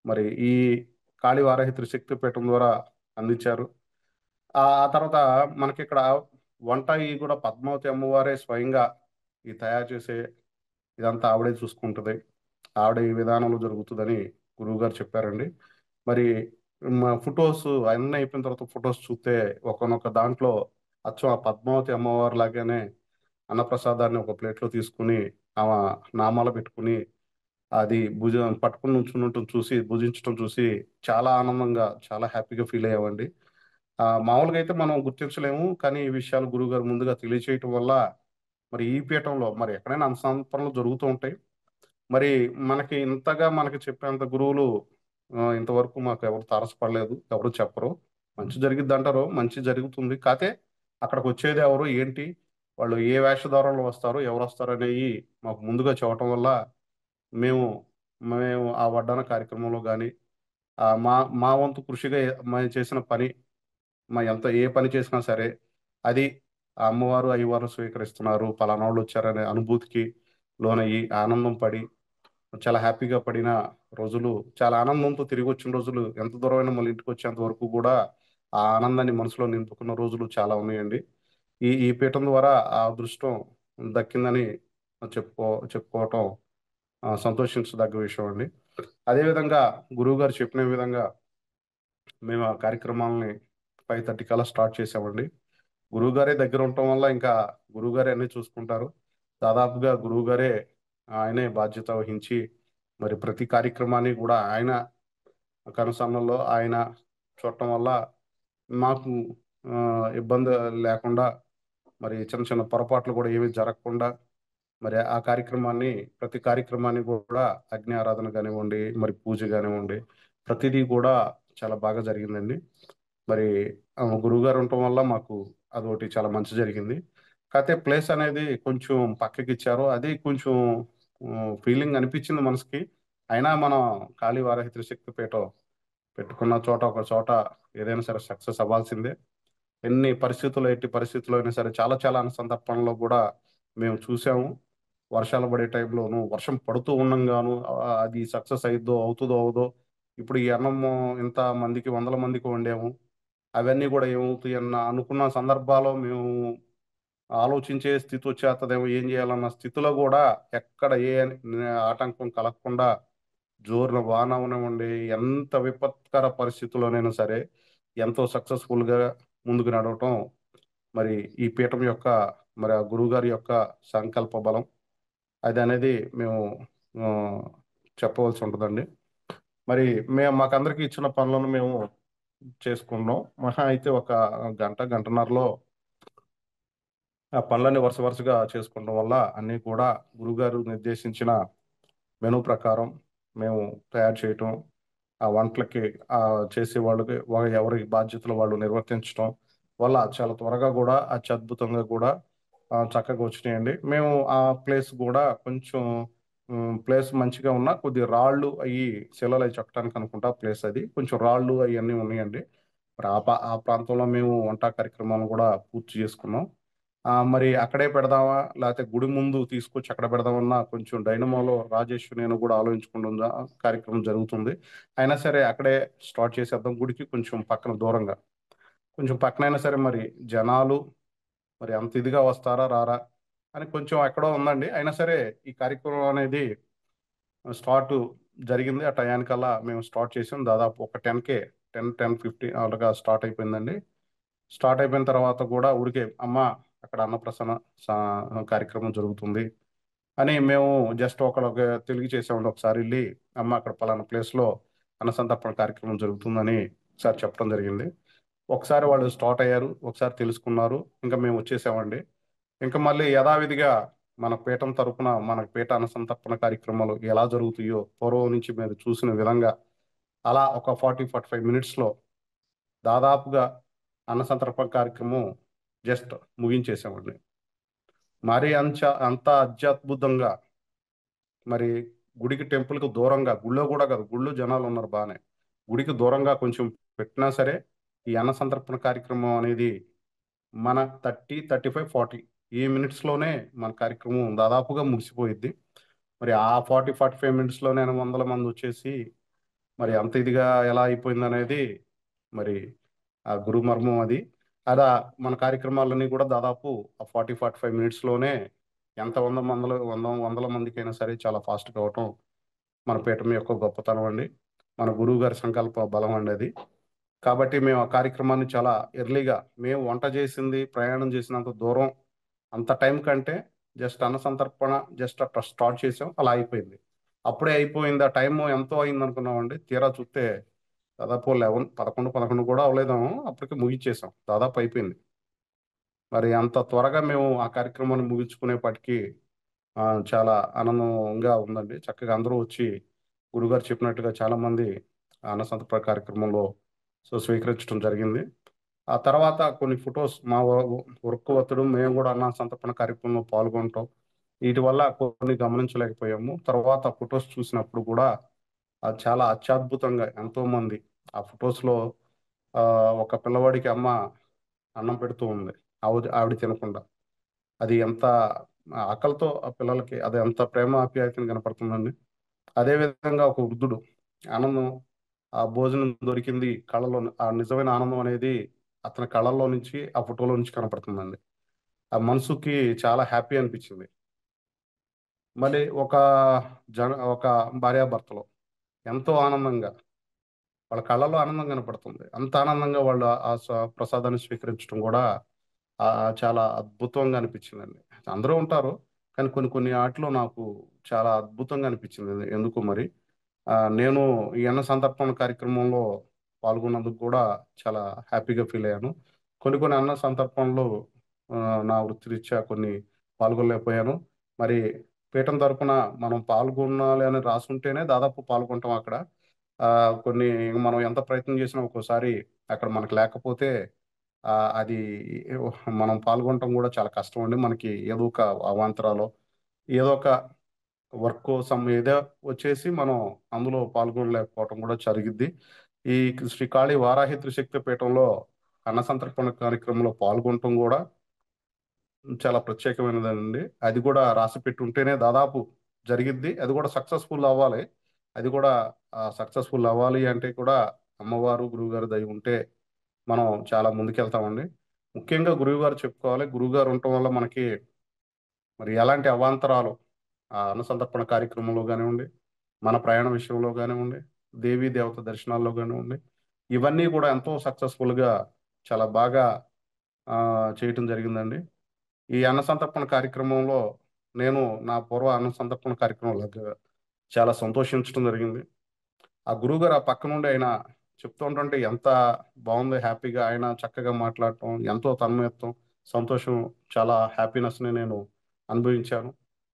మరి ఈ కాళీ వారాహి త్రిశక్తి పీఠం ద్వారా అందించారు. ఆ ఆ తర్వాత మనకి ఇక్కడ వంట ఈ కూడా పద్మావతి అమ్మవారే స్వయంగా ఈ తయారు చేసే ఇదంతా ఆవిడే చూసుకుంటుంది. ఆవిడ ఈ విధానంలో జరుగుతుందని గురువుగారు చెప్పారండి. మరి మా ఫొటోస్ అన్నీ అయిపోయిన తర్వాత ఫొటోస్ చూస్తే ఒకనొక దాంట్లో అచ్చం ఆ పద్మావతి అమ్మవారి లాగానే అన్నప్రసాదాన్ని ఒక ప్లేట్లో తీసుకుని ఆమె నామాలు పెట్టుకుని అది పట్టుకుని నుంచున్నట్టు చూసి భుజించడం చూసి చాలా ఆనందంగా చాలా హ్యాపీగా ఫీల్ అయ్యామండి. మామూలుగా అయితే మనం గుర్తించలేము, కానీ ఈ విషయాలు గురువుగారు ముందుగా తెలియచేయటం వల్ల మరి ఈ పీఠంలో మరి ఎక్కడైనా సంస్థాపనలు జరుగుతూ ఉంటాయి. మరి మనకి ఇంతగా మనకి చెప్పేంత గురువులు ఇంతవరకు మాకు ఎవరు తారసపడలేదు, ఎవరు చెప్పరు. మంచి జరిగిద్ది అంటారు, మంచి జరుగుతుంది. కాతే అక్కడికి వచ్చేది ఎవరు, ఏంటి, వాళ్ళు ఏ వేషధారణలో వస్తారు, ఎవరు వస్తారు అనేవి మాకు ముందుగా చెప్పటం వల్ల మేము మేము ఆ వడ్డాన కార్యక్రమంలో కానీ మా మా వంతు కృషిగా మేము చేసిన పని, ఎంత ఏ పని చేసినా సరే అది ఆ అమ్మవారు అయ్యవారు స్వీకరిస్తున్నారు, పలానా వాళ్ళు వచ్చారనే అనుభూతికి లోనయ్యి ఆనందం పడి చాలా హ్యాపీగా పడిన రోజులు, చాలా ఆనందంతో తిరిగి వచ్చిన రోజులు, ఎంత దూరమైనా మళ్ళీ ఇంటికి వచ్చేంత వరకు కూడా ఆ ఆనందాన్ని మనసులో నింపుకున్న రోజులు చాలా ఉన్నాయండి. ఈ ఈ పీఠం ద్వారా ఆ అదృష్టం దక్కిందని చెప్పుకోవటం సంతోషించదగ్గ విషయం అండి. అదేవిధంగా గురువుగారు చెప్పిన విధంగా మేము ఆ కార్యక్రమాలని 5:30 కల్లా స్టార్ట్ చేసామండి. గురువుగారే దగ్గర ఉండటం వల్ల ఇంకా గురువుగారే అన్నీ చూసుకుంటారు. దాదాపుగా గురువుగారే ఆయనే బాధ్యత వహించి మరి ప్రతి కార్యక్రమాన్ని కూడా ఆయన కనుసన్నల్లో ఆయన చూడటం వల్ల మాకు ఇబ్బంది లేకుండా, మరి చిన్న చిన్న పొరపాట్లు కూడా ఏమీ జరగకుండా మరి ఆ కార్యక్రమాన్ని ప్రతి కార్యక్రమాన్ని కూడా అగ్ని ఆరాధన కానివ్వండి, మరి పూజ కానివ్వండి, ప్రతిదీ కూడా చాలా బాగా జరిగిందండి. మరి గురువుగారు ఉండటం వల్ల మాకు అదొకటి చాలా మంచి జరిగింది. కాకపోతే ప్లేస్ అనేది కొంచెం పక్కకి ఇచ్చారు. అది కొంచెం ఫీలింగ్ అనిపించింది మనసుకి. అయినా మనం కాళీ వారాహి త్రిశక్తి పీఠం పెట్టుకున్న చోట ఒక చోట ఏదైనా సరే సక్సెస్ అవ్వాల్సిందే. ఎట్టి పరిస్థితుల్లో అయినా సరే చాలా చాలా సందర్భంలో కూడా మేము చూసాము. వర్షాలు పడే టైంలోను, వర్షం పడుతూ ఉండంగాను అది సక్సెస్ అయిద్దో, అవుతుందో అవదో. ఇప్పుడు ఈ అన్నము ఇంత మందికి, వందల మందికి వండాము. అవన్నీ కూడా ఏమవుతాయన్న అనుకున్న సందర్భాల్లో మేము ఆలోచించే స్థితి వచ్చేస్తదేమో, ఏం చేయాలన్న స్థితిలో కూడా ఎక్కడ ఆటంకం కలగకుండా జోరున వాన అవనివ్వండి, ఎంత విపత్కర పరిస్థితుల్లోనైనా సరే ఎంతో సక్సెస్ఫుల్గా ముందుకు నడవటం మరి ఈ పీఠం యొక్క, మరి ఆ గురువుగారి యొక్క సంకల్ప బలం అది అనేది మేము ఆ, చెప్పవలసి ఉంటుందండి. మరి మాకందరికి ఇచ్చిన పనులను మేము చేసుకున్నాం. మహా అయితే ఒక గంటన్నరలో ఆ పనులన్నీ వరుస వరుసగా చేసుకోవడం వల్ల అన్నీ కూడా గురువుగారు నిర్దేశించిన మెనూ ప్రకారం మేము తయారు చేయటం, ఆ వంటలకి చేసే వాళ్ళకి ఎవరి బాధ్యతలు వాళ్ళు నిర్వర్తించడం వల్ల చాలా త్వరగా కూడా అత్యద్భుతంగా కూడా చక్కగా వచ్చినాయండి. మేము ఆ ప్లేస్ కూడా కొంచెం ప్లేస్ మంచిగా ఉన్నా కొద్ది రాళ్ళు అవి శిలలు అవి చెక్కడానికి అనుకుంటా ప్లేస్ అది కొంచెం రాళ్ళు అవన్నీ ఉన్నాయండి. మరి ఆ ప్రాంతంలో మేము వంట కార్యక్రమాలను కూడా పూర్తి చేసుకున్నాం. మరి అక్కడే పెడదామా, లేకపోతే గుడి ముందు తీసుకొచ్చి అక్కడ పెడదామన్నా కొంచెం డైనమోలో రాజేష్ నేను కూడా ఆలోచించుకుంటున్న కార్యక్రమం జరుగుతుంది. అయినా సరే అక్కడే స్టార్ట్ చేసేద్దాం, గుడికి కొంచెం పక్కన దూరంగా, కొంచెం పక్కనైనా సరే మరి జనాలు మరి అంత ఇదిగా వస్తారా రారా అని కొంచెం ఎక్కడో ఉందండి. అయినా సరే ఈ కార్యక్రమం అనేది స్టార్ట్ జరిగింది. ఆ టయానికల్లా మేము స్టార్ట్ చేసాం. దాదాపు ఒక 10:50 అలాగా స్టార్ట్ అయిపోయిందండి. స్టార్ట్ అయిపోయిన తర్వాత కూడా ఊరికే అమ్మ అక్కడ అన్నప్రసన్న కార్యక్రమం జరుగుతుంది అని మేము జస్ట్ ఒకళ్ళకి తెలియజేసామండి. ఒకసారి వెళ్ళి అమ్మ అక్కడ పలానా ప్లేస్లో అన్నసంతర్పణ కార్యక్రమం జరుగుతుందని ఒకసారి చెప్పడం జరిగింది. ఒకసారి వాళ్ళు స్టార్ట్ అయ్యారు, ఒకసారి తెలుసుకున్నారు, ఇంకా మేము వచ్చేసామండి. ఇంకా మళ్ళీ యథావిధిగా మన పీఠం తరపున మన పీఠ అన్నసంతర్పణ కార్యక్రమాలు ఎలా జరుగుతాయో పూర్వం నుంచి మీరు చూసిన విధంగా అలా ఒక 45 మినిట్స్లో దాదాపుగా అన్నసంతర్పణ కార్యక్రమం జస్ట్ ముగించేసామండి. మరి అంత అత్యద్భుతంగా మరి గుడికి టెంపుల్కి దూరంగా, గుళ్ళో కూడా కాదు, గుళ్ళో జనాలు ఉన్నారు బాగానే, గుడికి దూరంగా కొంచెం పెట్టినా సరే ఈ అన్న సంతర్పణ కార్యక్రమం అనేది మన 35-40 ఈ మినిట్స్లోనే మన కార్యక్రమం దాదాపుగా ముగిసిపోయిద్ది. మరి ఆ 45 మినిట్స్లోనే వందల మంది వచ్చేసి మరి అంత ఇదిగా ఎలా అయిపోయింది అనేది మరి ఆ గురు మర్మం అది. అలా మన కార్యక్రమాలన్నీ కూడా దాదాపు 40-45 మినిట్స్లోనే ఎంత వందల మందికైనా సరే చాలా ఫాస్ట్గా అవటం మన పీఠం యొక్క గొప్పతనం అండి. మన గురువు గారి సంకల్ప బలం అండి అది. కాబట్టి మేము ఆ కార్యక్రమాన్ని చాలా ఎర్లీగా, మేము వంట చేసింది ప్రయాణం చేసినంత దూరం అంత టైం కంటే జస్ట్ అన్న సంతర్పణ జస్ట్ అట్లా స్టార్ట్ చేసాం, అలా అయిపోయింది. అప్పుడే అయిపోయింది, ఆ టైం ఎంతో అయింది అనుకున్నామండి. తీరా చూస్తే దాదాపు 11 11 కూడా అవ్వలేదేమో, అప్పటికి ముగించేసాం, దాదాపు అయిపోయింది. మరి అంత త్వరగా మేము ఆ కార్యక్రమాన్ని ముగించుకునేప్పటికీ చాలా ఆనందంగా ఉందండి. చక్కగా అందరూ వచ్చి గురుగారు చెప్పినట్టుగా చాలామంది అన్న సంతర్పణ కార్యక్రమంలో స్వీకరించడం జరిగింది. ఆ తర్వాత కొన్ని ఫొటోస్ మా వర్క్ ఒత్తిడి, మేము కూడా అన్న సంతర్పణ కార్యక్రమంలో పాల్గొనటం, వీటి వల్ల కొన్ని గమనించలేకపోయాము. తర్వాత ఫొటోస్ చూసినప్పుడు కూడా అది చాలా అత్యద్భుతంగా ఎంతోమంది ఆ ఫొటోస్లో ఒక పిల్లవాడికి అమ్మ అన్నం పెడుతూ ఉంది, ఆవిడ తినకుండా. అది ఎంత ఆకలితో ఆ పిల్లలకి అది ఎంత ప్రేమ ఆప్యాయతను కనపడుతుందండి. అదేవిధంగా ఒక వృద్ధుడు ఆనందం, ఆ భోజనం దొరికింది కళ్ళలో, ఆ నిజమైన ఆనందం అనేది అతని కళ్ళల్లో నుంచి ఆ ఫోటోలో నుంచి కనపడుతుందండి. ఆ మనసుకి చాలా హ్యాపీ అనిపించింది. మళ్ళీ ఒక భార్యాభర్తలు ఎంతో ఆనందంగా, వాళ్ళ కళ్ళల్లో ఆనందం కనపడుతుంది. అంత ఆనందంగా వాళ్ళు ఆ ప్రసాదాన్ని స్వీకరించడం కూడా చాలా అద్భుతంగా అనిపించిందండి. అందరూ ఉంటారు, కానీ కొన్ని కొన్ని ఆటిలో నాకు చాలా అద్భుతంగా అనిపించింది. ఎందుకు మరి నేను ఈ అన్న సంతర్పణ కార్యక్రమంలో పాల్గొన్నందుకు కూడా చాలా హ్యాపీగా ఫీల్ అయ్యాను. కొన్ని కొన్ని అన్న సంతర్పణలు నా వృత్తిరీత్యా కొన్ని పాల్గొనలేకపోయాను. మరి పీఠం తరపున మనం పాల్గొనాలి అని రాసుంటేనే దాదాపు పాల్గొంటాం అక్కడ. కొన్ని మనం ఎంత ప్రయత్నం చేసినా ఒక్కోసారి అక్కడ మనకు లేకపోతే అది మనం పాల్గొనటం కూడా చాలా కష్టం అండి. మనకి ఏదో ఒక అవాంతరాలో, ఏదో ఒక వర్క్ కోసం ఏదో వచ్చేసి మనం అందులో పాల్గొనలేకపోవటం కూడా జరిగిద్ది. ఈ శ్రీ కాళీ వారాహి త్రిశక్తి పీఠంలో అన్న సంతర్పణ కార్యక్రమంలో పాల్గొనటం కూడా చాలా ప్రత్యేకమైనదండి. అది కూడా రాసిపెట్టి ఉంటేనే దాదాపు జరిగిద్ది. అది కూడా సక్సెస్ఫుల్ అవ్వాలి. అది కూడా సక్సెస్ఫుల్ అవ్వాలి అంటే కూడా అమ్మవారు, గురువుగారి దయ ఉంటే మనం చాలా ముందుకెళ్తామండి. ముఖ్యంగా గురువుగారు చెప్పుకోవాలి. గురువుగారు ఉండటం వల్ల మనకి మరి ఎలాంటి అవాంతరాలు అనుసంతర్పణ కార్యక్రమంలో కానివ్వండి, మన ప్రయాణ విషయంలో కానివ్వండి, దేవీ దేవత దర్శనాల్లో కానివ్వండి, ఇవన్నీ కూడా ఎంతో సక్సెస్ఫుల్గా చాలా బాగా చేయటం జరిగిందండి. ఈ అన్న సంతర్పణ కార్యక్రమంలో నేను నా పూర్వ అన్న సంతర్పణ కార్యక్రమంలో చాలా సంతోషించడం జరిగింది. ఆ గురువుగారు ఆ పక్క నుండి ఆయన చెప్తూ ఉంటుంటే ఎంత బాగుంది, హ్యాపీగా ఆయన చక్కగా మాట్లాడటం, ఎంతో తన్మయత్వం, సంతోషం, చాలా హ్యాపీనెస్ని నేను అనుభవించాను.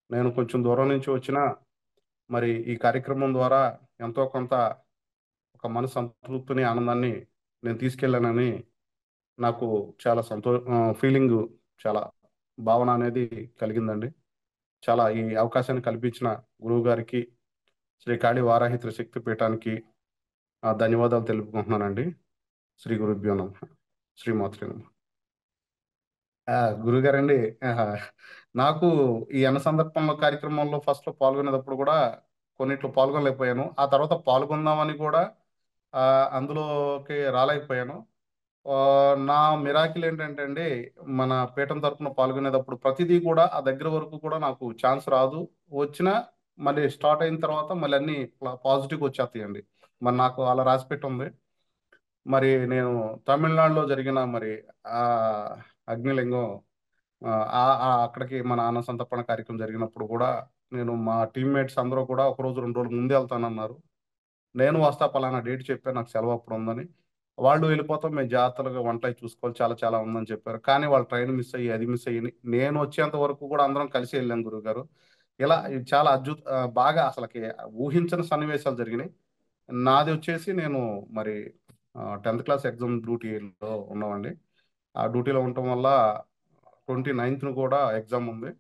నేను కొంచెం దూరం నుంచి వచ్చిన మరి ఈ కార్యక్రమం ద్వారా ఎంతో కొంత ఒక మనసు సంతృప్తిని, ఆనందాన్ని నేను తీసుకెళ్ళానని నాకు చాలా ఫీలింగ్, చాలా భావన అనేది కలిగిందండి. చాలా ఈ అవకాశాన్ని కల్పించిన గురువు గారికి, శ్రీ కాళీ వారాహి త్రిశక్తి పీఠానికి ధన్యవాదాలు తెలుపుకుంటున్నానండి. శ్రీ గురుభ్యో నమః. శ్రీమాత్రే నమః. గురుగారండి, ఆహా, నాకు ఈ అన్న సందర్పంలో కార్యక్రమంలో ఫస్ట్లో పాల్గొనేటప్పుడు కూడా కొన్నిట్లో పాల్గొనలేకపోయాను. ఆ తర్వాత పాల్గొందామని కూడా అందులోకి రాలేకపోయాను. నా మిరాకిల్ ఏంటంటే అండి, మన పీఠం తరపున పాల్గొనేటప్పుడు ప్రతిదీ కూడా ఆ దగ్గర వరకు కూడా నాకు ఛాన్స్ రాదు. వచ్చినా మళ్ళీ స్టార్ట్ అయిన తర్వాత మళ్ళీ అన్ని పాజిటివ్గా వచ్చేస్తాయండి. మరి నాకు అలా రాసిపెట్టి ఉంది. మరి నేను తమిళనాడులో జరిగిన మరి ఆ అగ్నిలింగం, అక్కడికి మన అన్న సంతర్పణ కార్యక్రమం జరిగినప్పుడు కూడా నేను, మా టీమ్మేట్స్ అందరూ కూడా ఒక రోజు 2 రోజులు ముందే వెళ్తానన్నారు. నేను వస్తా, పలానా డేట్ చెప్పాను, నాకు సెలవు అప్పుడు ఉందని. వాళ్ళు వెళ్ళిపోతాం, మేము జాగ్రత్తగా వంట అయి చూసుకోవాలి, చాలా చాలా ఉందని చెప్పారు. కానీ వాళ్ళు ట్రైన్ మిస్ అయ్యి, అది మిస్ అయ్యి, నేను వచ్చేంత వరకు కూడా అందరం కలిసి వెళ్ళాం గురువుగారు. ఇలా ఇది చాలా బాగా అసలుకి ఊహించని సన్నివేశాలు జరిగినాయి. నాది వచ్చేసి నేను మరి 10th క్లాస్ ఎగ్జామ్ డ్యూటీలో ఉన్నామండి. ఆ డ్యూటీలో ఉండటం వల్ల 29th కూడా ఎగ్జామ్ ఉంది.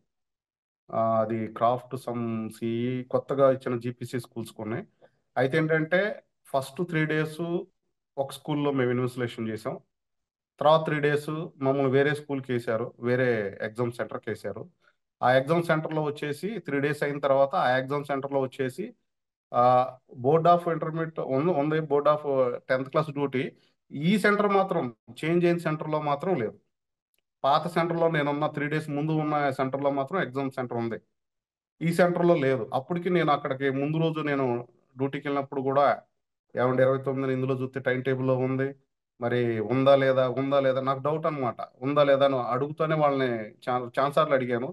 అది క్రాఫ్ట్ సమ్ సిఈ కొత్తగా ఇచ్చిన జీపీసీ స్కూల్స్ ఉన్నాయి. అయితే ఏంటంటే ఫస్ట్ 3 డేస్ ఒక స్కూల్లో మేము ఇన్వెస్టిగేషన్ చేసాం. తర్వాత 3 డేస్ మమ్మల్ని వేరే స్కూల్కి వేశారు, వేరే ఎగ్జామ్ సెంటర్కి వేశారు. ఆ ఎగ్జామ్ సెంటర్లో వచ్చేసి 3 డేస్ అయిన తర్వాత ఆ ఎగ్జామ్ సెంటర్లో వచ్చేసి బోర్డ్ ఆఫ్ ఇంటర్మీడియట్ ఉంది, board of 10th class duty. ఈ సెంటర్ మాత్రం చేంజ్ అయిన సెంటర్‌లో మాత్రం లేదు. పాత సెంటర్‌లో నేనున్న 3 డేస్ ముందు ఉన్న సెంటర్‌లో మాత్రం ఎగ్జామ్ సెంటర్ ఉంది. ఈ సెంటర్‌లో లేదు. అప్పటికి నేను అక్కడికి ముందు రోజు నేను డ్యూటీకెళ్ళినప్పుడు గూడా, ఏవండీ 29న ఇందులో చూస్తే టైమ్ టేబుల్‌లో ఉంది. మరి ఉందా? లేదా? ఉందా? లేదా? నాకు డౌట్ అనమాట. ఉందా? లేదా? అని అడుగుతూనే వాళ్ళని చానా సార్లు అడిగాను.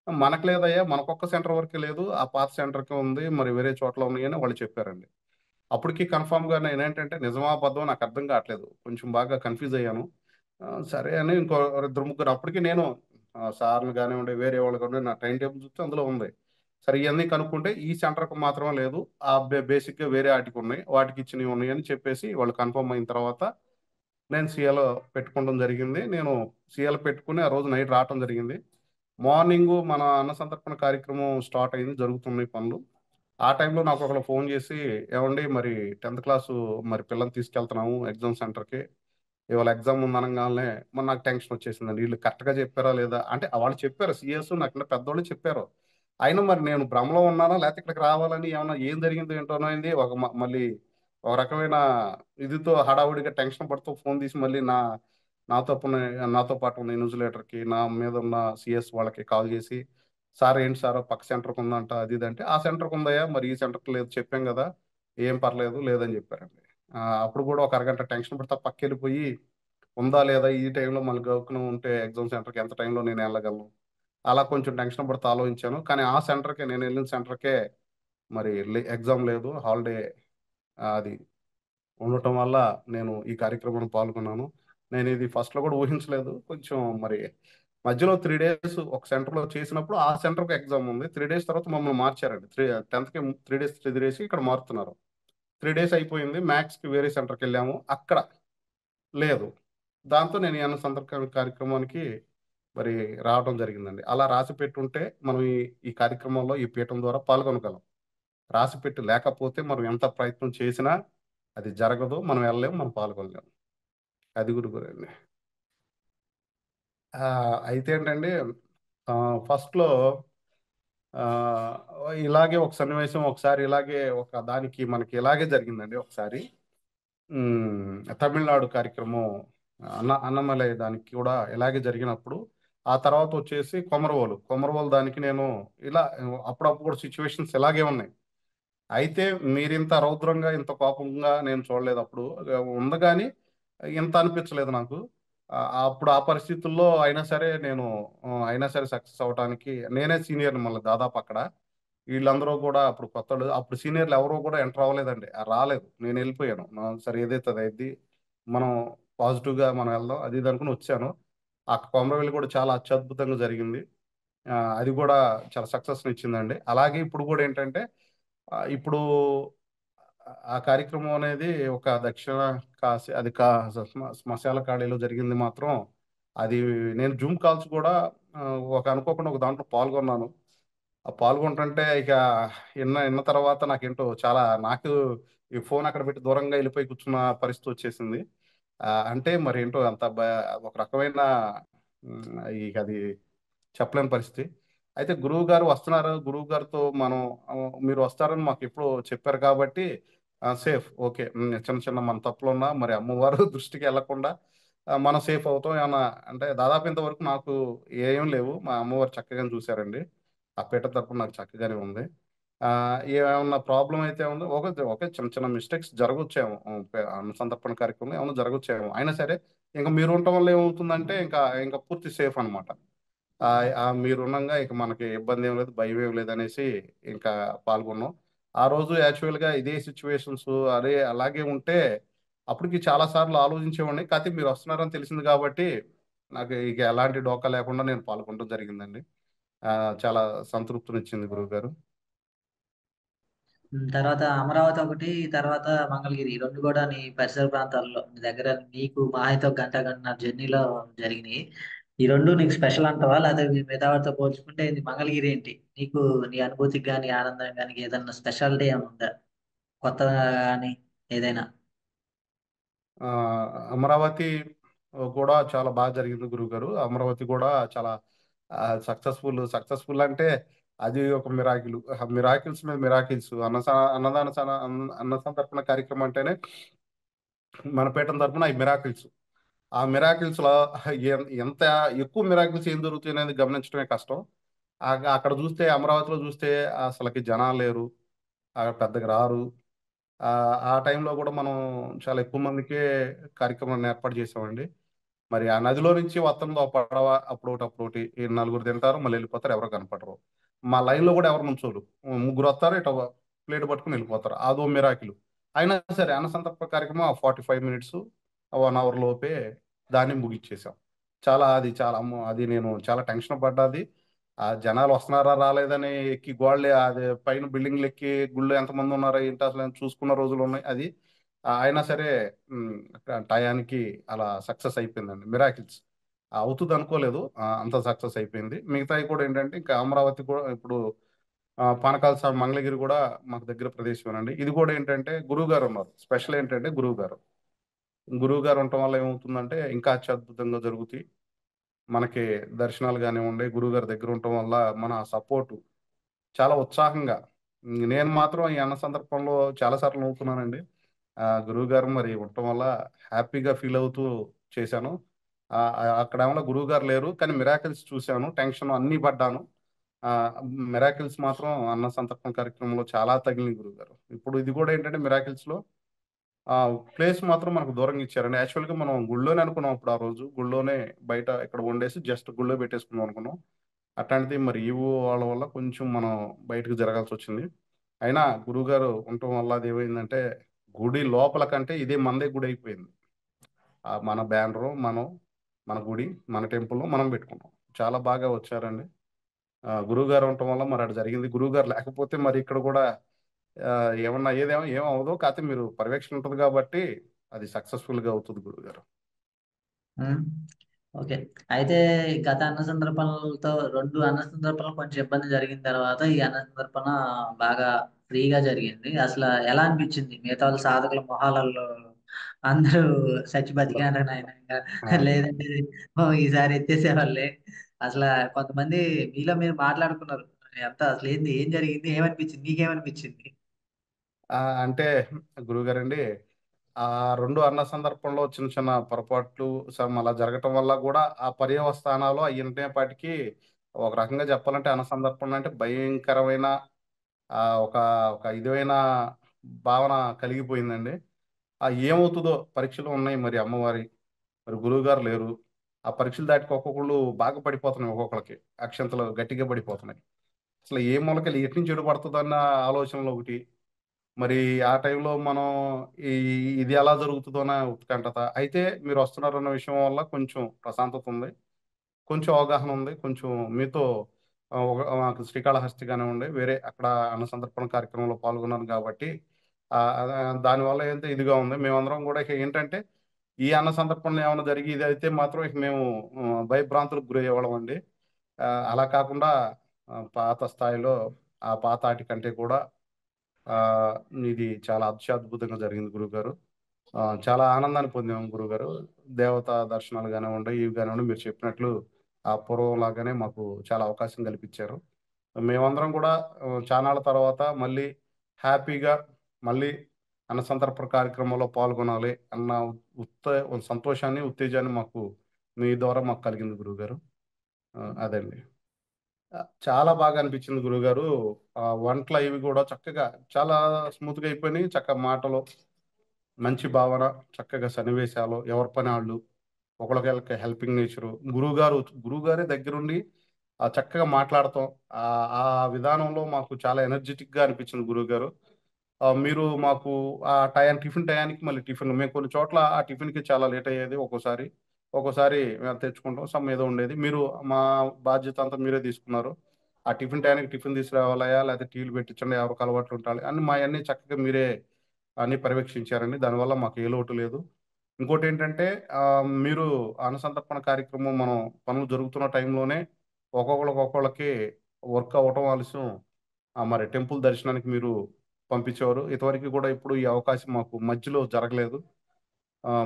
మనకు లేదయ్యా! మనకొక్క సెంటర్ వరకే లేదు. ఆ పాత సెంటర్‌కే ఉంది. మరి వేరే చోట్ల ఉన్నాయని వాళ్ళు చెప్పారండి. అప్పటికి కన్ఫర్మ్‌గా నేనేంటంటే నిజమా? అబద్ధమా? నాకు అర్థం కావట్లేదు. కొంచెం బాగా కన్‌ఫ్యూజ్ అయ్యాను. సరే అని ఇంకో ఇద్దరు, ముగ్గురు అప్పటికి నేను సార్‌లు గానివ్వండి, వేరే వాళ్ళు గాని నా టైమ్ టేబుల్ చూస్తే అందులో ఉంది. సరే ఇయన్నీ కనుక్కుంటే ఈ సెంటర్‌కి మాత్రమే లేదు. బేసిక్‌గా వేరే ఆటికున్నాయి. వాటికి ఇచ్చినవి ఉన్నాయని చెప్పేసి వాళ్ళు కన్ఫర్మ్ అయిన తర్వాత నేను సీఎల్ పెట్టుకోవడం జరిగింది. నేను సీఎల్ పెట్టుకొని ఆ రోజు నైట్ రావటం జరిగింది. మార్నింగు మన అన్న సంతర్పణ కార్యక్రమం స్టార్ట్ అయింది. జరుగుతున్నాయి పనులు. ఆ టైంలో నాకొకళ్ళు ఫోను జేసి, "ఏవండీ మరి 10థ్ క్లాసు మరి పిల్లని తీసుకెళ్తున్నాము ఎగ్జామ్ సెంటర్‌కి. ఇవాళ ఎగ్జామ్ ఉందనంగాల్నే" మరి నాకు టెన్షనొచ్చేసిందండి. ఈళ్ళు కరెక్ట్‌గా చెప్పారా లేదా? అంటే వాళ్ళు చెప్పారు సీఎస్ నాకన్నా పెద్దోళ్ళే చెప్పారు. అయినా మరి నేను భ్రమలో ఉన్నానా? లేతే ఇక్కడికి రావాలని ఏమన్నా ఏం జరిగిందో ఏంటోనండి ఒక మళ్ళీ ఒక రకమైన ఇదితో హడావుడిగా టెన్షన్ పడుతూ ఫోను తీసి మళ్ళీ నాతో పాటు ఉన్న ఇన్విజిలేటర్‌కి, నా మీదున్న సీఎస్ వాళ్ళకి కాల్ జేసి, "సార్ ఏంటి సార్ పక్క సెంటర్‌కుందంట" అది ఇది అంటే, "ఆ సెంటర్‌కుందయ్యా! మరి ఈ సెంటర్‌కి లేదు చెప్పాం గదా! ఏం పర్లేదు" లేదని జెప్పారండి. అప్పుడు గూడా ఒక అరగంట టెన్షన్ పడతా పక్కెళ్ళిపోయి, ఉందా? లేదా? ఈ టైంలో మళ్ళీ గబుక్కున ఉంటే ఎగ్జామ్ సెంటర్‌కి ఎంత టైంలో నేనెళ్ళగలను? అలా కొంచెం టెన్షన్ పడుతూ ఆలోచించాను. కానీ ఆ సెంటర్‌కే నేనెళ్ళిన సెంటర్‌కే మరి ఎగ్జామ్ లేదు. హాలిడే అది ఉండటం వల్ల నేను ఈ కార్యక్రమంలో పాల్గొన్నాను. నేనిది ఫస్ట్‌లో కూడా ఊహించలేదు. కొంచెం మరి మధ్యలో 3 డేస్ ఒక సెంటర్‌లో చేసినప్పుడు ఆ సెంటర్‌కి ఎగ్జామ్ ఉంది. 3 డేస్ తర్వాత మమ్మల్ని మార్చారండి. 10థ్‌కి 3 డేస్ వదిలేసి ఇక్కడ మారుతున్నారు. 3 డేస్ అయిపోయింది. మ్యాథ్స్‌కి వేరే సెంటర్‌కెళ్ళాము. అక్కడ లేదు. దాంతో నేను ఈ అన్న సంతర్పణ కార్యక్రమానికి మరి రావటం జరిగిందండి. అలా రాసిపెట్టుంటే మనం ఈ కార్యక్రమంలో ఈ పీఠం ద్వారా పాల్గొనగలం. రాసిపెట్టి లేకపోతే మనం ఎంత ప్రయత్నం చేసినా అది జరగదు. మనం వెళ్ళలేము. మనం పాల్గొనలేము. అది గురుగారండి. అయితే ఏంటండి ఫస్ట్‌లో ఆహ్, ఇలాగే ఒక సన్నివేశం ఒకసారి ఇలాగే ఒక దానికి మనకి ఇలాగే జరిగిందండి ఒకసారి. తమిళనాడు కార్యక్రమం అన్నమలై దానికి కూడా ఇలాగే జరిగినప్పుడు, ఆ తర్వాతొచ్చేసి కొమరవోలు. కొమరవోలు దానికి నేను ఇలా అప్పుడప్పుడు కూడా సిట్యుయేషన్స్ ఇలాగే ఉన్నాయి. అయితే మీరింత రౌద్రంగా, ఇంత కోపంగా నేను చూడలేదప్పుడు. ఉంది గానీ, ఇంత అనిపించలేదు నాకు. అప్పుడు ఆ పరిస్థితుల్లో అయినా సరే నేను అయినా సరే సక్సెస్ అవ్వటానికి నేనే సీనియర్‌ని మళ్ళీ దాదాపు అక్కడ. వీళ్ళందరూ కూడా అప్పుడు కొత్తోళ్ళు. అప్పుడు సీనియర్‌లు ఎవరు కూడా ఎంటర్ అవ్వలేదండి. రాలేదు. నేనెళ్ళిపోయాను. సరే ఏదైతే అదైద్ది. మనం పాజిటివ్‌గా మనం వెళ్దాం అది ఇది అనుకుని వచ్చాను. ఆ కొమరవెల్లి కూడా చాలా అత్యద్భుతంగా జరిగింది. అది కూడా చాలా సక్సెస్‌నిచ్చిందండి. అలాగే ఇప్పుడు కూడా ఏంటంటే ఇప్పుడు ఆ కార్యక్రమం అనేది ఒక దక్షిణ కాశీ అది శ్మశాన ఖాళీలో జరిగింది మాత్రం అది నేను జూమ్ కాల్స్ కూడా ఒక అనుకోకుండా ఒక దాంట్లో పాల్గొన్నాను. ఆ పాల్గొంటుంటే ఇక ఇన్న తర్వాత నాకేంటో చాలా నాకు ఈ ఫోన్ అక్కడ పెట్టి దూరంగా ఎళ్ళిపోయి కూర్చున్న పరిస్థితొచ్చేసింది. అంటే మరేంటో అంత ఒక రకమైన ఇక అది చెప్పలేని పరిస్థితి. అయితే గురువుగారు వస్తున్నారు. గురువుగారితో మనం మీరు వస్తారని మాకెప్పుడో చెప్పారు కాబట్టి సేఫ్. ఓకే. చిన్న చిన్న మన తప్పులున్నా మరి అమ్మవారు దృష్టికి ఎళ్ళకుండా మనం సేఫ్ అవుతాం. ఏమన్నా అంటే దాదాపు ఇంతవరకు నాకు ఏం లేవు. మా అమ్మవారు చక్కగానే చూసారండి. ఆ పీట తరపున నాకు చక్కగానే ఉంది. ఏమన్నా ప్రాబ్లమ్ అయితే ఉందో ఓకే. ఓకే. చిన్న చిన్న మిస్టేక్స్ జరగొచ్చేమో. సంతర్పణ కార్యక్రమంలో ఏమన్నా జరగొచ్చేమో. అయినా సరే ఇంక మీరు ఉండటం వల్ల ఏమవుతుందంటే ఇంకా పూర్తి సేఫ్ అనమాట. మీరుండంగా ఇక మనకి ఇబ్బందేం లేదు, భయమేం లేదనేసి ఇంకా పాల్గొన్నాం. ఆ రోజు యాక్చువల్‌గా ఇదే సిట్యుయేషన్స్ అదే అలాగే ఉంటే అప్పటికి చాలా సార్లు ఆలోచించేవాడిని. కాతే మీరొస్తున్నారని తెలిసింది కాబట్టి నాకు ఇక ఎలాంటి డోకా లేకుండా నేను పాల్గొనడం జరిగిందండి. చాలా సంతృప్తినిచ్చింది గురువుగారు. తర్వాత అమరావతి ఒకటి, తర్వాత మంగళగిరి ఈ 2 గూడా నీ పరిసర ప్రాంతాల్లో నీ దగ్గర నీకు మహా అయితే ఒక గంట, గంటన్నర జర్నీలో జరిగినియి. ఈ 2 నీకు స్పెషల్ అంటావా? లేతే మిగతా వాటితో పోల్చుకుంటే ఇది మంగళగిరి ఏంటి? నీకు నీ అనుభూతికి గాని, ఆనందం గాని ఏదన్నా స్పెషాలిటీ ఏమన్నా ఉందా? కొత్తగా గాని ఏదైనా? అమరావతి కూడా చాలా బాగా జరిగింది గురువుగారు. అమరావతి కూడా చాలా సక్సెస్‌ఫుల్ అంటే అది ఒక మిరాకిల్. మిరాకిల్స్ మీద మిరాకిల్స్ అన్నదాన అన్న సంతర్పణ కార్యక్రమం అంటేనే మన పీఠం తరపున అవి మిరాకిల్స్. ఆ మిరాకిల్స్‌లో ఎంత ఎక్కువ మిరాకిల్స్ ఏం జరుగుతాయి అనేది గమనించడమే కష్టం. అక్కడ చూస్తే అమరావతిలో చూస్తే అసలకి జనాలు లేరు. పెద్దగా రారు. ఆ టైంలో కూడా మనం చాలా ఎక్కువ మందికే కార్యక్రమాన్ని ఏర్పాటు చేసామండి. మరి ఆ నదిలో నుంచి వత్తందో పడవ అప్పుడోటి, అప్పుడోటి ఈ నలుగురు తింటారు, మళ్ళీ వెళ్ళిపోతారు. ఎవరు కనపడరు. మా లైన్‌లో కూడా ఎవరు నుంచోరు. ముగ్గురు వస్తారు, ఇటు ప్లేట్ పట్టుకొని వెళ్ళిపోతారు. అదో మిరాకిల్. అయినా సరే అన్న సంతర్పణ కార్యక్రమం ఆ 45 మినిట్స్, 1 అవర్ లోపే దాన్ని ముగిచ్చేసాం. చాలా అమ్మో! అది నేను చాలా టెన్షన్ పడ్డాది. ఆ జనాలు వస్తున్నారా రాలేదని ఎక్కి గోడలే అది పైన బిల్డింగ్‌లు ఎక్కి గుళ్ళో ఎంతమంది ఉన్నారో ఏంటి అసలు అని చూసుకున్న రోజులున్నాయి. అది అయినా సరే టయానికి అలా సక్సెస్ అయిపోయిందండి. మిరాకిల్స్. అవుతది అనుకోలేదు. అంత సక్సెస్ అయిపోయింది. మిగతాయి కూడా ఏంటంటే ఇంకా అమరావతి కూడా ఇప్పుడు పానకాల స్వామి మంగళగిరి కూడా మాకు దగ్గర ప్రదేశమేనండి. ఇది కూడా ఏంటంటే గురువుగారు ఉన్నారు. స్పెషల్ ఏంటంటే గురువుగారు. గురువుగారు ఉండటం వల్ల ఏమవుతుందంటే ఇంకా అత్యద్భుతంగా జరుగుతాయి. మనకి దర్శనాలు గానివ్వండి, గురువుగారి దగ్గర ఉండటం వల్ల మన సపోర్టు చాలా ఉత్సాహంగా నేను మాత్రం ఈ అన్న సందర్భంలో చాలా సార్లు నవ్వుకున్నానండి. గురువుగారు మరి ఉండటం వల్ల హ్యాపీగా ఫీల్ అవుతూ చేశాను. అక్కడేమన్నా గురువుగారు లేరు. కానీ మిరాకిల్స్ చూశాను. టెన్షన్ అన్నీ పడ్డాను. మిరాకిల్స్ మాత్రం అన్న సంతర్పణ కార్యక్రమంలో చాలా తగిలినియి గురువుగారు. ఇప్పుడు ఇది కూడా ఏంటంటే మిరాకిల్స్‌లో ప్లేస్ మాత్రం మనకు దూరంగా ఇచ్చారండి. యాక్చువల్‌గా మనం గుడిలోనే అనుకున్నాం అప్పుడు ఆ రోజు. గుడిలోనే బయట ఇక్కడ వండేసి జస్ట్ గుడిలో పెట్టేసుకుందాం అనుకున్నాం. అట్లాంటిది మరి ఈవో వాళ్ళ వల్ల కొంచెం మనం బయటకు జరగాల్సొచ్చింది. అయినా గురువుగారు ఉండటం వల్ల అదేమైందంటే, గుడి లోపల కంటే ఇదే మనదే గుడయిపోయింది. మన బ్యానరు, మన గుడి, మన టెంపుల్ మనం పెట్టుకున్నాం. చాలా బాగా వచ్చారండి. గురువుగారు ఉండటం వల్ల మరి అటు జరిగింది. గురువుగారు లేకపోతే మరి ఇక్కడ కూడా ఏమన్నా అయ్యేదేమో ఏమవ్వదు. కాతే మీరు పర్యవేక్షణ ఉంటది కాబట్టి అది సక్సెస్‌ఫుల్‌గా అవుతది గురువుగారు. హ్మ్. ఓకే. అయితే గత అన్న సందర్పణలతో 2 అన్న సందర్పణలు కొంచెం ఇబ్బంది జరిగిన తర్వాత, ఈ అన్న సందర్పణ బాగా ఫ్రీగా జరిగింది. ఎలా అనిపించింది? మిగతా వాళ్ళ సాధకుల మొహాలలో అందరూ సచ్చి బతికారా నాయనా ఇంగ అవును. లేదంటే ఈసారి ఎత్తేసేవాళ్ళే. అసల కొంతమంది మీలో మీరు మాట్లాడుకున్నారు. అసలేంది? ఏం జరిగింది? ఏమనిపించింది? మీకేమనిపించింది? అంటే గురువుగారండి ఆ 2 అన్న సందర్భంలో చిన్న చిన్న పొరపాట్లు అలా జరగటం వల్ల గూడా ఆ పర్యవసానాలు అయ్యుండేపాటికి ఒక రకంగా చెప్పాలంటే అన్న సందర్పణ అంటే భయంకరమైన ఒక ఒక ఇదివైన భావన కలిగిపోయిందండి. ఏమవుతదో పరీక్షలు ఉన్నాయి మరి అమ్మవారి. మరి గురువుగారు లేరు. ఆ పరీక్షలు దాటికి ఒక్కొక్కళ్ళు బాగా పడిపోతున్నాయి ఒక్కొక్కళ్ళకి. అక్షంతలు గట్టిగా పడిపోతున్నాయి. అసలు ఏ మూలకెళ్ళి ఎటు నుంచి ఎటు పడతదన్న ఆలోచనలు ఒకటి. మరి ఆ టైంలో మనం ఈ ఇది ఎలా జరుగుతదోన ఉత్కంఠత. అయితే మీరొస్తున్నారన్న విషయం వల్ల కొంచెం ప్రశాంతత ఉంది. కొంచెం అవగాహన ఉంది. కొంచెం మీతో మాకు శ్రీకాళహస్తి కానివ్వండి, వేరే అక్కడ అన్న సంతర్పణ కార్యక్రమంలో పాల్గొన్నాను కాబట్టి దానివల్ల ఏంతో ఇదిగా ఉంది. మేమందరం గూడా ఇక ఏంటంటే, ఈ అన్న సంతర్పణలో ఏమన్నా జరిగి ఇదైతే మాత్రం ఇక మేము భయభ్రాంతులకు గురయ్యేవాళ్ళమండి. అలా కాకుండా పాత స్థాయిలో ఆ పాత ఆటి కంటే కూడా ఆహ్, ఇది చాలా అత్యద్భుతంగా జరిగింది గురువుగారు. చాలా ఆనందాన్ని పొందాము గురువుగారు. దేవతా దర్శనాలు గానివ్వండి, ఇవి గానివ్వండి మీరు చెప్పినట్లు ఆ పూర్వంలాగానే మాకు చాలా అవకాశం కల్పించారు. మేమందరం కూడా చానాళ్ళ తర్వాత మళ్ళీ హ్యాపీగా మళ్ళీ అన్న సంతర్పణ కార్యక్రమంలో పాల్గొనాలి అన్న ఉత్త సంతోషాన్ని, ఉత్తేజాన్ని మీ ద్వారా మాకు కలిగింది గురువుగారు. అదండి. చాలా బాగా అనిపించింది గురువుగారు. వంటలు అవి గూడా చక్కగా చాలా స్మూత్‌గా అయిపోయినాయి. చక్కగా మాటలు, మంచి భావన, చక్కగా సన్నివేశాలు, ఎవరి పని ఆళ్ళు, ఒకళ్ళకి హెల్పింగ్ నేచరు. గురువుగారే దగ్గరుండి చక్కగా మాట్లాడటం. ఆ విధానంలో మాకు చాలా ఎనర్జిటిక్‌గా అనిపించింది గురువుగారు. మీరు మాకు టిఫిన్ టయానికి మళ్ళీ టిఫిన్ మేము కొన్ని చోట్ల ఆ టిఫిన్‌కి చాలా లేట్ అయ్యేది ఒక్కోసారి. ఒక్కోసారి తెచ్చుకుంటాం. ఏదో ఉండేది. మీరు మా బాధ్యత అంతా మీరే తీసుకున్నారు. ఆ టిఫిన్ టయానికి టిఫిన్ తీసుకురావాలయ్యా, లేకపోతే టీలు పెట్టించండి, ఎవరికి అలవాట్లు ఉండాలి అని మాయన్నీ చక్కగా మీరే అన్నీ పర్యవేక్షించారండి. దానివల్ల మాకు ఏ లోటు లేదు. ఇంకోటేంటంటే మీరు అన్నసంతర్పణ కార్యక్రమం మనం పనులు జరుగుతున్న టైంలోనే ఒక్కొక్కళ్ళకి వర్క్ అవ్వటం ఆలస్యం మరి టెంపుల్ దర్శనానికి మీరు పంపించేవారు. ఇంతవరకు కూడా ఎప్పుడు ఈ అవకాశం మాకు మధ్యలో జరగలేదు.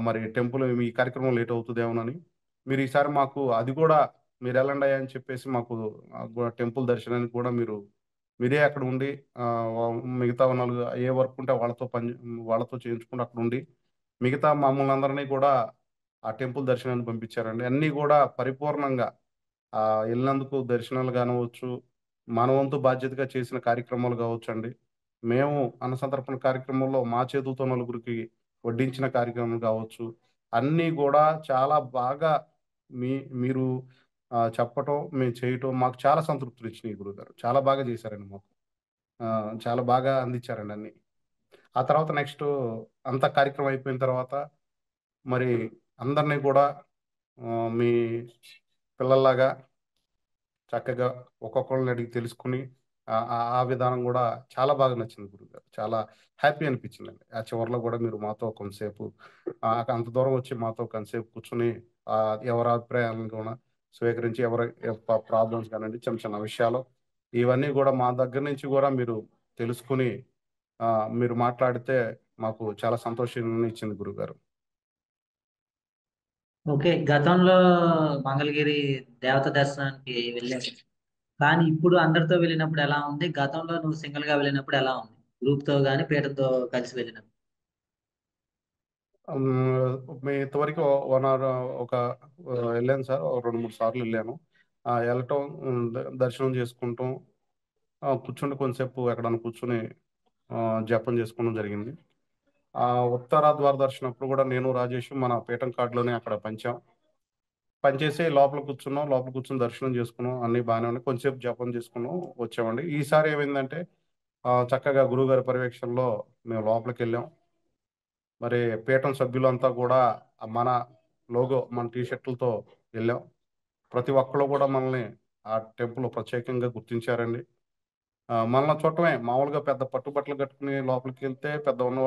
మరి టెంపుల్ ఈ కార్యక్రమం లేట్ అవుతదేమోనని. మీరు ఈసారి మాకు అది కూడా మీరెళ్ళండయ్యా అని చెప్పేసి మాకు టెంపుల్ దర్శనానికి కూడా మీరే అక్కడ ఉండి మిగతా నలుగు ఏ వర్క్ ఉంటే వాళ్ళతో చేయించుకుంటూ అక్కడుండి మిగతా మమ్మల్ని అందరినీ కూడా ఆ టెంపుల్ దర్శనానికి పంపించారండి. అన్నీ కూడా పరిపూర్ణంగా వెళ్ళినందుకు దర్శనాలు కానివ్వచ్చు, మన వంతు బాధ్యతగా చేసిన కార్యక్రమాలు కావచ్చండి. మేము అన్నసంతర్పణ కార్యక్రమంలో మా చేతులతో నలుగురికి వడ్డించిన కార్యక్రమం కావచ్చు, అన్నీ కూడా చాలా బాగా మీ మీరు చెప్పటం, మేము చేయటం మాకు చాలా సంతృప్తినిచ్చినాయి గురువుగారు. చాలా బాగా చేశారండి మాకు. చాలా బాగా అందించారండి అన్నీ. ఆ తర్వాత నెక్స్ట్ అంతా కార్యక్రమం అయిపోయిన తర్వాత మరి అందరినీ కూడా మీ పిల్లల్లాగా చక్కగా ఒక్కొక్కళ్ళని అడిగి తెలుసుకుని ఆ విధానం కూడా చాలా బాగా నచ్చింది గురుగారు. చాలా హ్యాపీ అనిపించిందండి. ఆ చివరిలో కూడా మీరు మాతో కొంతసేపు అంత దూరం వచ్చి మాతో కొంతసేపు కూర్చుని ఆ, ఎవరి అభిప్రాయాలను కూడా స్వీకరించి ఎవరి ప్రాబ్లమ్స్ కానివ్వండి, చిన్న చిన్న విషయాలు ఇవన్నీ కూడా మా దగ్గర నుంచి కూడా మీరు తెలుసుకుని ఆ, మీరు మాట్లాడితే మాకు చాలా సంతోషాన్ని ఇచ్చింది గురుగారు. ఓకే. గతంలో మంగళగిరి దేవత దర్శనానికి వెళ్ళాను. కానీ ఇప్పుడు అందరితో వెళ్ళినప్పుడు ఎలా ఉంది? గతంలో నువ్వు సింగిల్ గా వెళ్ళినప్పుడు ఎలా ఉంది? గ్రూప్ తో గాని, పీటతో కలిసి వెళ్ళినప్పుడు. మీ ఇంతవరకు వన్ అవర్ ఒక వెళ్ళాను సార్. ఒక 2 3 సార్లు వెళ్ళాను. వెళ్ళటం, దర్శనం చేసుకుంటాం, కూర్చుని కొంతసేపు ఎక్కడన్నా కూర్చుని ఆ, జపం చేసుకోవడం జరిగింది. ఆ ఉత్తర ద్వార దర్శనప్పుడు కూడా నేను రాజేష్ మన పీఠం కార్డులోనే అక్కడ పనిచేసి లోపల కూర్చున్నాం. లోపల కూర్చుని దర్శనం చేసుకున్నాం. అన్ని బాగానే ఉన్నాయి. కొంచెంసేపు జపం చేసుకున్నాం, వచ్చామండి. ఈసారి ఏమైందంటే చక్కగా గురువుగారి పర్యవేక్షణలో మేము లోపలికి వెళ్ళాం. మరి పీఠం సభ్యులంతా కూడా మన లోగో, మన టీ షర్ట్లతో వెళ్ళాం. ప్రతి ఒక్కళ్ళు కూడా మనల్ని ఆ టెంపుల్ ప్రత్యేకంగా గుర్తించారండి. మనల్ని చూడటమే మామూలుగా పెద్ద పట్టుబట్టలు కట్టుకుని లోపలికి వెళ్తే పెద్ద ఉన్న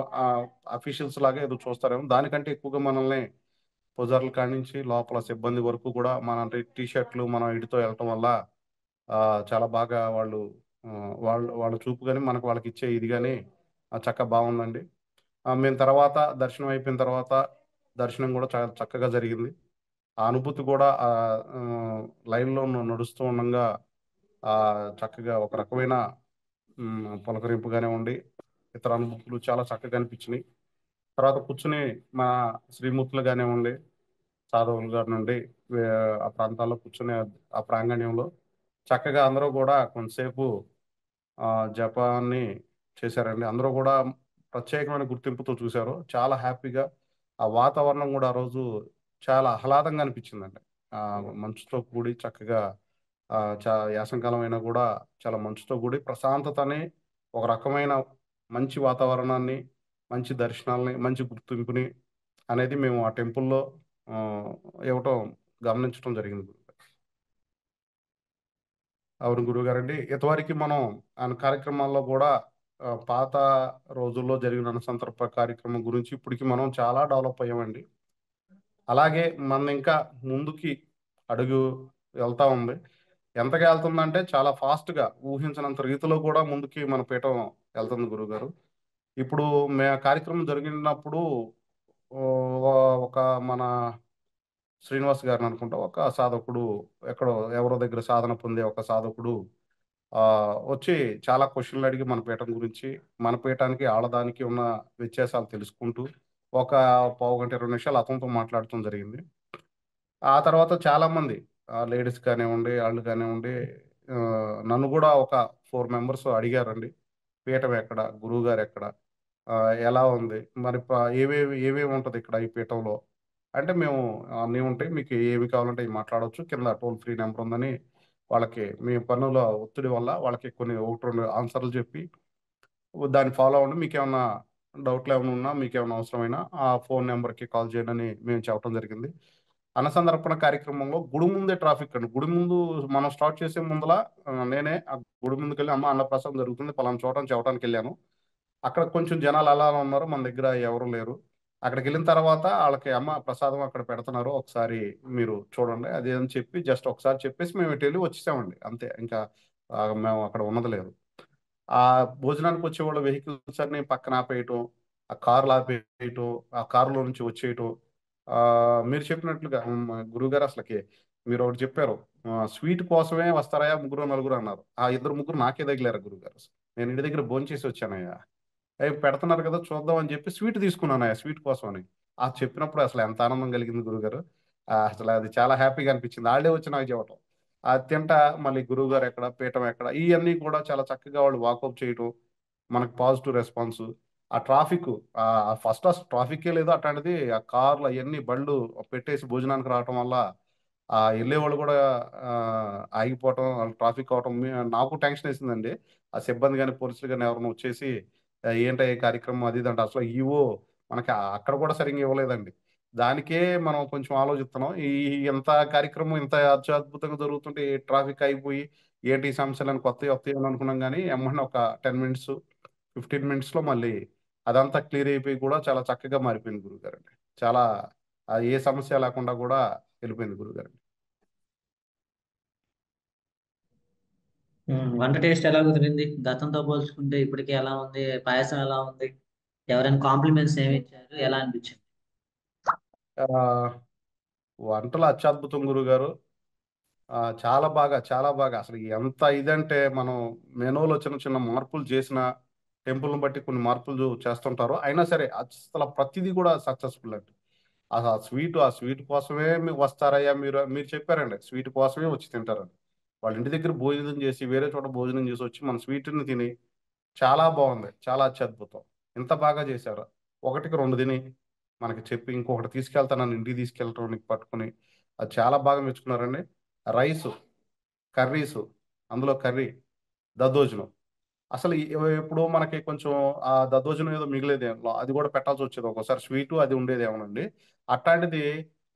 అఫీషియల్స్ లాగా ఏదో చూస్తారేమో, దానికంటే ఎక్కువగా మనల్ని పూజారుల కాడి నుంచి లోపల సిబ్బంది వరకు కూడా మన టీ షర్ట్లు మనం ఇటుతో వెళ్ళటం వల్ల ఆ, చాలా బాగా ఆ, వాళ్ళ చూపు కానీ మనకు వాళ్ళకి ఇచ్చే ఇది కానీ చక్కగా బాగుందండి. మేము తర్వాత దర్శనం అయిపోయిన తర్వాత దర్శనం కూడా చాలా చక్కగా జరిగింది. ఆ అనుభూతి కూడా లైన్లో నడుస్తూ ఉండగా ఆ చక్కగా ఒక రకమైన పులకరింపుగానే ఉండి ఇతర అనుభూతులు చాలా చక్కగా అనిపించినాయి. తర్వాత కూర్చుని మా శ్రీమూర్తులు కానివ్వండి, సాధువులు గారి నుండి ఆ ప్రాంతాల్లో కూర్చునే ఆ ప్రాంగణ్యంలో చక్కగా అందరూ కూడా కొంతసేపు ఆ జపాన్ని చేశారండి. అందరూ కూడా ప్రత్యేకమైన గుర్తింపుతో చూశారు. చాలా హ్యాపీగా ఆ వాతావరణం కూడా ఆ రోజు చాలా ఆహ్లాదంగా అనిపించిందండి. ఆ మంచుతో కూడి చక్కగా యాసంకాలం అయినా కూడా చాలా మంచుతో కూడి ప్రశాంతతని, ఒక రకమైన మంచి వాతావరణాన్ని, మంచి దర్శనాల్ని, మంచి గుర్తింపుని అనేది మేము ఆ టెంపుల్లో ఆ, ఇవ్వటం గమనించడం జరిగింది. అవును గురుగారండి. ఇంతవరకు మనం ఆయన కార్యక్రమాల్లో కూడా పాత రోజుల్లో జరిగిన సందర్భ కార్యక్రమం గురించి ఇప్పటికి మనం చాలా డెవలప్ అయ్యామండి. అలాగే మన ఇంకా ముందుకి అడుగు వెళ్తా ఉంది. ఎంతగా వెళ్తుందంటే చాలా ఫాస్ట్గా ఊహించినంత రీతిలో కూడా ముందుకి మన పీఠం వెళ్తుంది గురుగారు. ఇప్పుడు కార్యక్రమం జరిగినప్పుడు ఓ, ఒక మన శ్రీనివాస్ గారిని అనుకుంటా, ఒక సాధకుడు ఎక్కడో ఎవరో దగ్గర సాధన పొందే ఒక సాధకుడు ఆ, వచ్చి చాలా క్వశ్చన్లు అడిగి మన పీఠం గురించి, మన పీఠానికి ఆడదానికి ఉన్న వ్యత్యాసాలు తెలుసుకుంటూ ఒక పావు గంట 20 నిమిషాలు అతనితో మాట్లాడటం జరిగింది. ఆ తర్వాత చాలా మంది లేడీస్ కానివ్వండి, వాళ్ళు కానివ్వండి, ఆ, నన్ను కూడా ఒక 4 మెంబర్స్ అడిగారండి. పీఠం ఎక్కడ, గురువు గారు ఎక్కడ, ఆ, ఎలా ఉంది, మరి ఏవేవి ఉంటుంది ఇక్కడ ఈ పీఠంలో అంటే, మేము అన్నీ ఉంటాయి, మీకు ఏమి కావాలంటే అవి మాట్లాడవచ్చు, కింద టోల్ ఫ్రీ నెంబర్ ఉందని వాళ్ళకి మీ పనుల ఒత్తిడి వల్ల వాళ్ళకి కొన్ని 1 2 ఆన్సర్లు చెప్పి దాన్ని ఫాలో అవ్వండి, మీకు ఏమైనా డౌట్లు ఏమైనా ఉన్నా, మీకు ఏమైనా అవసరమైనా ఆ ఫోన్ నెంబర్కి కాల్ చేయండి అని మేము చెప్పడం జరిగింది. అన్నసందర్పణ కార్యక్రమంలో గుడి ముందే ట్రాఫిక్ అండి. గుడి ముందు మనం స్టార్ట్ చేసే ముందల నేనే ఆ గుడి ముందుకు వెళ్ళి అమ్మ అన్నప్రసాదం జరుగుతుంది పలానా చోట అని చెప్పడానికి వెళ్ళాను. అక్కడ కొంచెం జనాలు అలా ఉన్నారు, మన దగ్గర ఎవరు లేరు. అక్కడికి వెళ్ళిన తర్వాత వాళ్ళకి అమ్మ ప్రసాదం అక్కడ పెడుతున్నారు, ఒకసారి మీరు చూడండి అది అని చెప్పి జస్ట్ ఒకసారి చెప్పేసి మేము ఇటు వెళ్ళి వచ్చేసామండి. అంతే, ఇంకా మేము అక్కడ ఉన్నది లేదు. ఆ భోజనానికి వచ్చే వాళ్ళ వెహికల్స్ అన్ని పక్కన ఆపేయటం, ఆ కార్లు ఆపేయటం, ఆ కారులో నుంచి వచ్చేయటం. ఆ మీరు చెప్పినట్లుగా గురువుగారు అసలుకి మీరు ఒకటి చెప్పారు, స్వీట్ కోసమే వస్తారయ్యా ముగ్గురు నలుగురు అన్నారు. ఆ ఇద్దరు ముగ్గురు నాకే తగిలారు గురువుగారు. నేను ఇంటి దగ్గర భోంచేసి వచ్చానయ్యా, అవి పెడుతున్నారు కదా చూద్దాం అని చెప్పి స్వీట్ తీసుకున్నాను ఆ స్వీట్ కోసం అని. ఆ చెప్పినప్పుడు అసలు ఎంత ఆనందం కలిగింది గురుగారు. అసలు అది చాలా హ్యాపీగా అనిపించింది. వాళ్ళే వచ్చి నాకు చెప్పటం. అది తింటా మళ్ళీ గురువుగారు ఎక్కడ, పీఠం ఎక్కడ, ఇవన్నీ కూడా చాలా చక్కగా వాళ్ళు వాకప్ చేయటం, మనకు పాజిటివ్ రెస్పాన్స్. ఆ ట్రాఫిక్, ఫస్ట్ అసలు ట్రాఫిక్కే లేదు, అట్లాంటిది ఆ కార్లు అవన్నీ బళ్ళు పెట్టేసి భోజనానికి రావటం వల్ల వెళ్ళేవాళ్ళు కూడా ఆ, ఆగిపోవటం, ట్రాఫిక్ అవటం నాకు టెన్షన్ వేసిందండి. ఆ సిబ్బంది కానీ పోలీసులు కానీ ఎవరైనా వచ్చేసి ఏంటో ఈ కార్యక్రమం అది ఇది అంటే అసలు ఈవో మనకి అక్కడ కూడా సరిగ్గా ఇవ్వలేదండి. దానికే మనం కొంచెం ఆలోచిస్తున్నాం. ఎంత కార్యక్రమం ఇంత అత్యద్భుతంగా జరుగుతుంటే ట్రాఫిక్ అయిపోయి ఏంటి ఈ సమస్యలను కొత్తవి వస్తాయి అని అనుకున్నాం, కానీ ఎమ్మన్నా ఒక 10 మినిట్స్ 15 మినిట్స్లో మళ్ళీ అదంతా క్లియర్ అయిపోయి కూడా చాలా చక్కగా మారిపోయింది గురుగారు అండి. చాలా ఏ సమస్య లేకుండా కూడా వెళ్ళిపోయింది గురుగారు. వంట టేస్ట్ ఎలా కుదిరింది గతంతో పోల్చుకుంటే ఇప్పటికి ఎలా ఉంది? పాయసం ఎలా ఉంది? ఎవరైనా కాంప్లిమెంట్స్ ఏమి ఇచ్చారు? ఎలా అనిపించింది? ఆ, వంటలు అత్యద్భుతం గురుగారు. చాలా బాగా చాలా బాగా అసలు ఎంత ఇదంటే మనం మెనూలో చిన్న చిన్న మార్పులు చేసిన, టెంపుల్ని బట్టి కొన్ని మార్పులు చేస్తుంటారు, అయినా సరే అసలు ప్రతిదీ కూడా సక్సెస్ఫుల్ అండి. అసలు ఆ స్వీట్ కోసమే మీరు వస్తారయ్యా, మీరు మీరు చెప్పారండి స్వీట్ కోసమే వచ్చి తింటారండి. వాళ్ళ ఇంటి దగ్గర భోజనం చేసి వేరే చోట భోజనం చేసి వచ్చి మన స్వీట్ని తిని చాలా బాగుంది, చాలా అత్యద్భుతం, ఇంత బాగా చేశారు, ఒకటికి రెండు తిని మనకి చెప్పి ఇంకొకటి తీసుకెళ్తానని ఇంటికి తీసుకెళ్ళటం నీకు పట్టుకుని అది చాలా బాగా మెచ్చుకున్నారండి. రైసు, కర్రీసు, అందులో కర్రీ, దద్దోజనం, అసలు ఇప్పుడు మనకి కొంచెం ఆ దద్దోజనం ఏదో మిగిలేది అది కూడా పెట్టాల్సి వచ్చేది ఒక్కోసారి, స్వీటు అది ఉండేదేమోనండి. అట్లాంటిది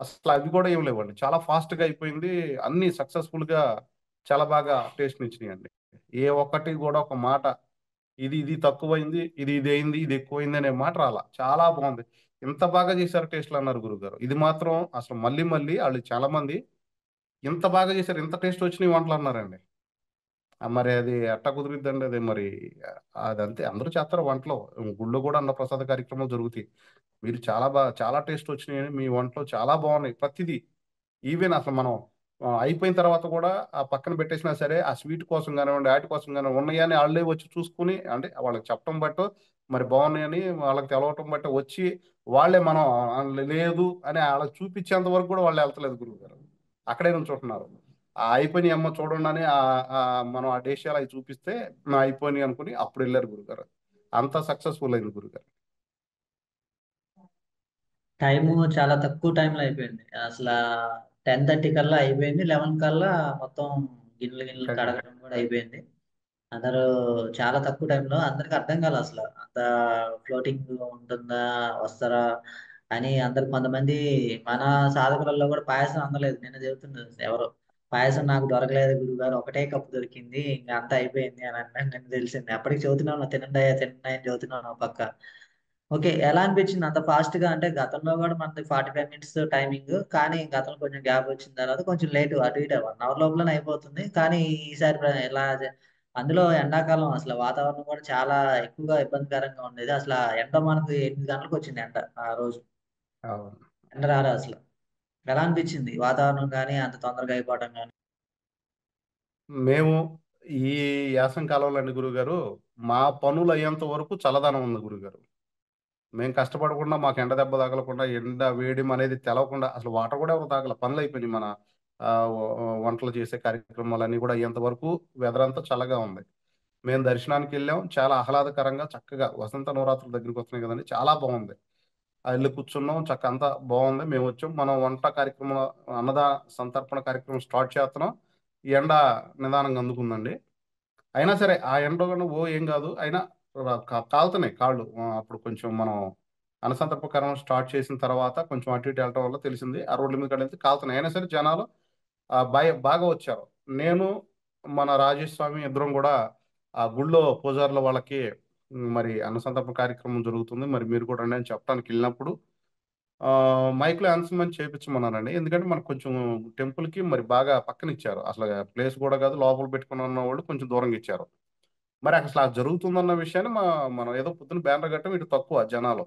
అసలు అవి కూడా ఏం లేవండి, చాలా ఫాస్ట్గా అయిపోయింది. అన్నీ సక్సెస్ఫుల్గా చాలా బాగా టేస్ట్ ఇచ్చినాయండి. ఏ ఒక్కటి కూడా ఒక మాట ఇది ఇది తక్కువైంది, ఇది అయింది, ఇది ఎక్కువైంది అనే మాట రాలా, చాలా బాగుంది. ఇంత బాగా చేశారు టేస్ట్లు అన్నారు గురుగారు. ఇది మాత్రం అసలు మళ్ళీ మళ్ళీ వాళ్ళు చాలా మంది ఇంత బాగా చేశారు, ఇంత టేస్ట్ వచ్చినాయి వంటలు అన్నారండి. మరి అది ఎట్టా కుదిరిద్దండి అది మరి. అదంతే అందరూ చేస్తారు వంటలో. గుళ్ళో కూడా అన్నప్రసాద కార్యక్రమాలు జరుగుతాయి. మీరు చాలా టేస్ట్ వచ్చినాయని మీ వంటలో చాలా బాగున్నాయి ప్రతిదీ. ఈవెన్ అసలు మనం అయిపోయిన తర్వాత కూడా ఆ పక్కన పెట్టేసినా సరే ఆ స్వీట్ కోసం కానివ్వండి, వాటి కోసం కానివ్వండి, ఉన్నాయని వాళ్ళే వచ్చి చూసుకుని, అంటే వాళ్ళకి చెప్పడం బట్టు మరి బాగున్నాయని వాళ్ళకి తెలవటం బట్టి వచ్చి వాళ్ళే మనం లేదు అని వాళ్ళకి చూపించేంత వరకు కూడా వాళ్ళు వెళ్తలేదు గురువు గారు. అక్కడే నుంచుంటున్నారు. అయిపోయినాయి అమ్మ చూడండి అని మనం ఆ డేషియాలు అవి చూపిస్తే అయిపోయినాయి అనుకుని అప్పుడు వెళ్ళారు గురుగారు. అంత సక్సెస్ఫుల్ అయింది గురుగారు. టైము చాలా తక్కువ టైంలో అయిపోయింది. అసలు 10:30 కల్లా అయిపోయింది. 11 కల్లా మొత్తం గిన్నెలు గిన్నెలు కర్రీ. కడగడం కూడా అయిపోయింది. అందరూ చాలా తక్కువ టైంలో అందరికి అర్థం కాలే అసలు. అంత ఫ్లోటింగ్ ఉంటుందా? వస్తారా? అని అందరు కొంతమంది మన సాధకులలో కూడా పాయసం అందలేదు. నిన్న చెబుతున్నారు ఎవరో, పాయసం నాకు దొరకలేదు గురుగారు, ఒకటే కప్పు దొరికింది, ఇంకా అంతా అయిపోయింది అని అంటే నిన్న తెలిసింది. అప్పటికి చెబుతున్నాను తినండి అయ్యా తినండి అని చెబుతున్నాను ఒక పక్క. ఓకే. ఎలా అనిపించింది అంత ఫాస్ట్ గా? అంటే గతంలో కూడా మనది 45 మినిట్స్ టైమింగ్, కానీ గతంలో కొంచెం గ్యాప్ వచ్చిన తర్వాత కొంచెం లేట్ అటు ఇటు 1 అవర్ లోపలనే అయిపోతుంది. కానీ ఈసారి ఎలా అందులో ఎండాకాలం అసలు వాతావరణం కూడా చాలా ఎక్కువగా ఇబ్బందికరంగా ఉండేది. అసలు ఆ ఎండ మనకు 8 గంటలకు వచ్చింది ఎండ ఆ రోజు. అవును. ఎండ రాలే అసలు. ఎలా అనిపించింది వాతావరణం కానీ అంత తొందరగా అయిపోవడం కానీ? మేము ఈ యాసం కాలంలో అండి గురుగారు, మా పనులు అయ్యేంత వరకు చల్లదనం ఉంది గురుగారు. మేము కష్టపడకుండా మాకు ఎండ దెబ్బ తగలకుండా ఎండ వేడిం అనేది తెలవకుండా అసలు వాటర్ కూడా ఎవరు తాగల, పనులు అయిపోయినాయి మన వంటలు చేసే కార్యక్రమాలన్నీ కూడా అయ్యేంత వరకు వెదర్ అంతా చల్లగా ఉంది. మేము దర్శనానికి వెళ్ళాం, చాలా ఆహ్లాదకరంగా చక్కగా వసంత నవరాత్రుల దగ్గరికి వస్తున్నాయి కదండి, చాలా బాగుంది. ఆ ఇల్లు కూర్చున్నాం చక్క అంతా బాగుంది. మేము వచ్చాం మనం వంట కార్యక్రమం, సంతర్పణ కార్యక్రమం స్టార్ట్ చేస్తున్నాం. ఈ ఎండ నిదానంగా అందుకుందండి. అయినా సరే ఆ ఎండలో ఏం కాదు, అయినా కాలుతున్నాయి కాళ్ళు. అప్పుడు కొంచెం మనం అనసంతర్పకరం స్టార్ట్ చేసిన తర్వాత కొంచెం అటు ఇటు వెళ్ళటం వల్ల తెలిసింది ఆ రోడ్ల మీద వెళ్తే కాలుతున్నాయి. అయినా సరే జనాలు బాగా వచ్చారు. నేను మన రాజేష్ స్వామి ఇద్దరం కూడా ఆ గుళ్ళో పూజారుల వాళ్ళకి మరి అన్నసంతర్పణ కార్యక్రమం జరుగుతుంది మరి మీరు కూడా రండి అని చెప్పడానికి వెళ్ళినప్పుడు ఆ, మైక్లో అనౌన్స్మెంట్ చేయించమన్నానండి. ఎందుకంటే మనకు కొంచెం టెంపుల్కి మరి బాగా పక్కన ఇచ్చారు, అసలు ప్లేస్ కూడా కాదు, లోపల పెట్టుకుని ఉన్న వాళ్ళు కొంచెం దూరంగా ఇచ్చారు. మరి అసలు అది జరుగుతుందన్న విషయాన్ని మనం ఏదో పొద్దున్న బ్యానర్ కట్టం, ఇటు తక్కువ జనాలు.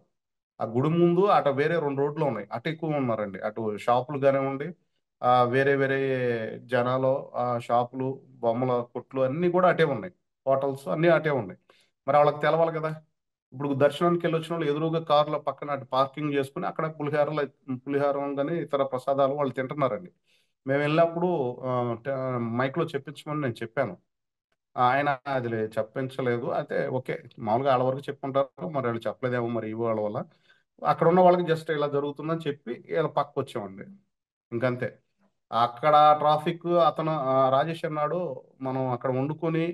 ఆ గుడి ముందు అటు వేరే రెండు రోడ్లు ఉన్నాయి, అటు ఎక్కువ ఉన్నారండి. అటు షాపులు కానివ్వండి, వేరే వేరే జనాలు, షాపులు, బొమ్మల కొట్లు అన్నీ కూడా అటే ఉన్నాయి, హోటల్స్ అన్నీ అటే ఉన్నాయి. మరి వాళ్ళకి తెలవాలి కదా. ఇప్పుడు దర్శనానికి వెళ్ళి వచ్చిన వాళ్ళు ఎదురుగా కార్ల పక్కన అటు పార్కింగ్ చేసుకుని అక్కడ పులిహారం కానీ ఇతర ప్రసాదాలు వాళ్ళు తింటున్నారండి. మేము వెళ్ళినప్పుడు ఆ, మైక్లో చెప్పించమని నేను చెప్పాను. ఆయన అది చెప్పించలేదు. అయితే ఓకే, మామూలుగా వాళ్ళ వరకు చెప్పుకుంటారు, మరి వాళ్ళు చెప్పలేదేమో మరి ఈ వాళ్ళ వల్ల. అక్కడ ఉన్న వాళ్ళకి జస్ట్ ఇలా జరుగుతుందని చెప్పి ఇలా పక్కకు వచ్చామండి. ఇంకంతే. అక్కడ ట్రాఫిక్ అతను రాజేష్ అన్నాడు, మనం అక్కడ వండుకొని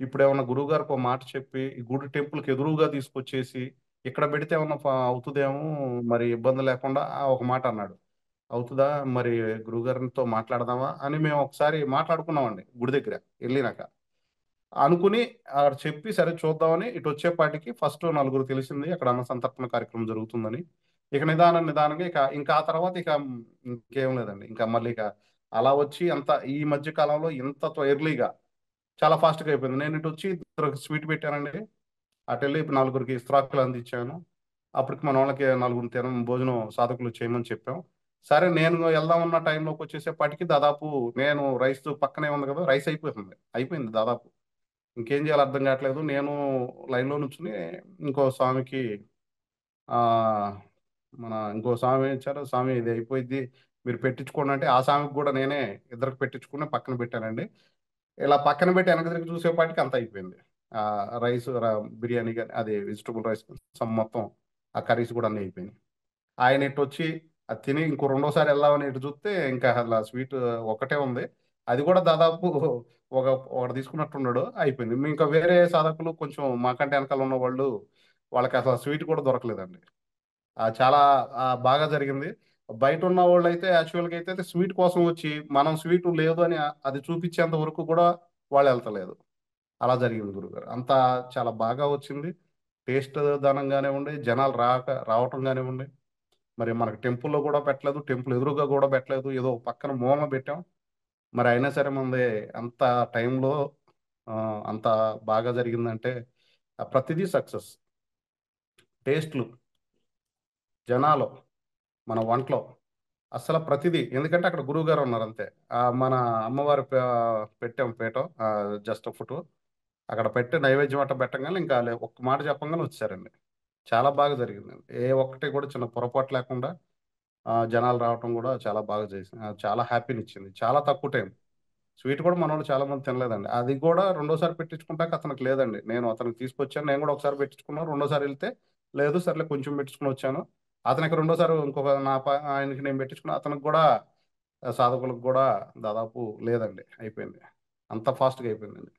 ఇప్పుడు ఏమన్నా గురువు గారికి ఒక మాట చెప్పి ఈ గుడి టెంపుల్కి ఎదురుగా తీసుకొచ్చేసి ఇక్కడ పెడితే ఏమన్నా అవుతుందేమో, మరి ఇబ్బంది లేకుండా ఒక మాట అన్నాడు. అవుతుందా మరి, గురువుగారితో మాట్లాడదామా అని మేము ఒకసారి మాట్లాడుకున్నామండి గుడి దగ్గర వెళ్ళినాక. అనుకుని ఆడ చెప్పి సరే చూద్దామని ఇటు వచ్చేపాటికి ఫస్ట్ నలుగురు తెలిసింది అక్కడ అన్న సంతర్పణ కార్యక్రమం జరుగుతుందని. ఇక నిదానంగా ఇంకా ఆ తర్వాత ఇంకేం లేదండి. ఇంకా మళ్ళీ ఇక అలా వచ్చి అంత ఈ మధ్య కాలంలో ఇంత ఎర్లీగా చాలా ఫాస్ట్గా అయిపోయింది. నేను ఇటు వచ్చి ఇద్దరికి స్వీట్ పెట్టానండి. అటు వెళ్ళి ఇప్పుడు నలుగురికి ఇస్త్రాకులు అందించాను. అప్పటికి మన వాళ్ళకి నలుగురు భోజనం సాధకులు చేయమని చెప్పాం. సరే నేను వెళ్దామన్న టైంలోకి వచ్చేసేపటికి దాదాపు నేను రైస్ పక్కనే ఉంది కదా, రైస్ అయిపోయింది దాదాపు. ఇంకేం చేయాలో అర్థం కావట్లేదు. నేను లైన్లో నుంచుని ఇంకో స్వామికి ఆ ఇంకో స్వామి ఇచ్చారు. స్వామి ఇది అయిపోయింది, మీరు పెట్టించుకోండి అంటే ఆ స్వామికి కూడా నేనే ఇద్దరికి పెట్టించుకుని పక్కన పెట్టానండి. ఇలా పక్కన పెట్టి వెనక తిరిగి చూసేపాటికి అంత అయిపోయింది. ఆ రైస్ బిర్యానీ కానీ అది వెజిటబుల్ రైస్ మొత్తం ఆ కర్రీస్ కూడా అన్నీ అయిపోయినాయి. ఆయన ఇటు వచ్చి అది తిని ఇంకో రెండోసారి వెళ్దామని ఇటు చూస్తే ఇంకా అసలు స్వీట్ ఒకటే ఉంది. అది కూడా దాదాపు ఒక ఒకటి తీసుకున్నట్టున్నాడు, అయిపోయింది. ఇంకా వేరే సాధకులు కొంచెం మాకంటే వెనకాల ఉన్న వాళ్ళు, వాళ్ళకి అసలు స్వీట్ కూడా దొరకలేదండి. చాలా బాగా జరిగింది. బయట ఉన్న వాళ్ళు అయితే యాక్చువల్గా అయితే స్వీట్ కోసం వచ్చి మనం స్వీట్ లేదు అని అది చూపించేంత వరకు కూడా వాళ్ళు వెళ్తలేదు. అలా జరిగింది గురుగారు. అంతా చాలా బాగా వచ్చింది. టేస్ట్ దానం కానివ్వండి, జనాలు రావటం కానివ్వండి. మరి మనకి టెంపుల్లో కూడా పెట్టలేదు, టెంపుల్ ఎదురుగా కూడా పెట్టలేదు, ఏదో పక్కన మూలన పెట్టాం. మరి అయినా సరే మనది అంత టైంలో ఆ, అంత బాగా జరిగిందంటే ప్రతిదీ సక్సెస్. టేస్ట్లు, జనాలు, మన వంటలో అసలు ప్రతిదీ. ఎందుకంటే అక్కడ గురువు గారు ఉన్నారు అంతే. మన అమ్మవారి పెట్టాం పీట, జస్ట్ ఫుట్ అక్కడ పెట్టి నైవేద్యం అట్ట పెట్టగానే ఇంకా ఒక్క మాట చెప్పగానే వచ్చారండి. చాలా బాగా జరిగిందండి. ఏ ఒక్కటి కూడా చిన్న పొరపాటు లేకుండా జనాలు రావటం కూడా చాలా బాగా చేసింది. చాలా హ్యాపీని ఇచ్చింది. చాలా తక్కువ టైం. స్వీట్ కూడా మన వాళ్ళు చాలా మంది తినలేదండి. అది కూడా రెండోసారి పెట్టించుకుంటాక అతనికి లేదండి. నేను అతనికి తీసుకొచ్చాను. నేను కూడా ఒకసారి పెట్టించుకున్నాను. రెండోసారి వెళ్తే లేదు సర్లే కొంచెం పెట్టించుకుని వచ్చాను. అతనికి రెండోసారి ఇంకొక ఆయనకి నేను పెట్టించుకున్నా, అతనికి కూడా సాధకులకు కూడా దాదాపు లేదండి, అయిపోయింది. అంత ఫాస్ట్గా అయిపోయిందండి.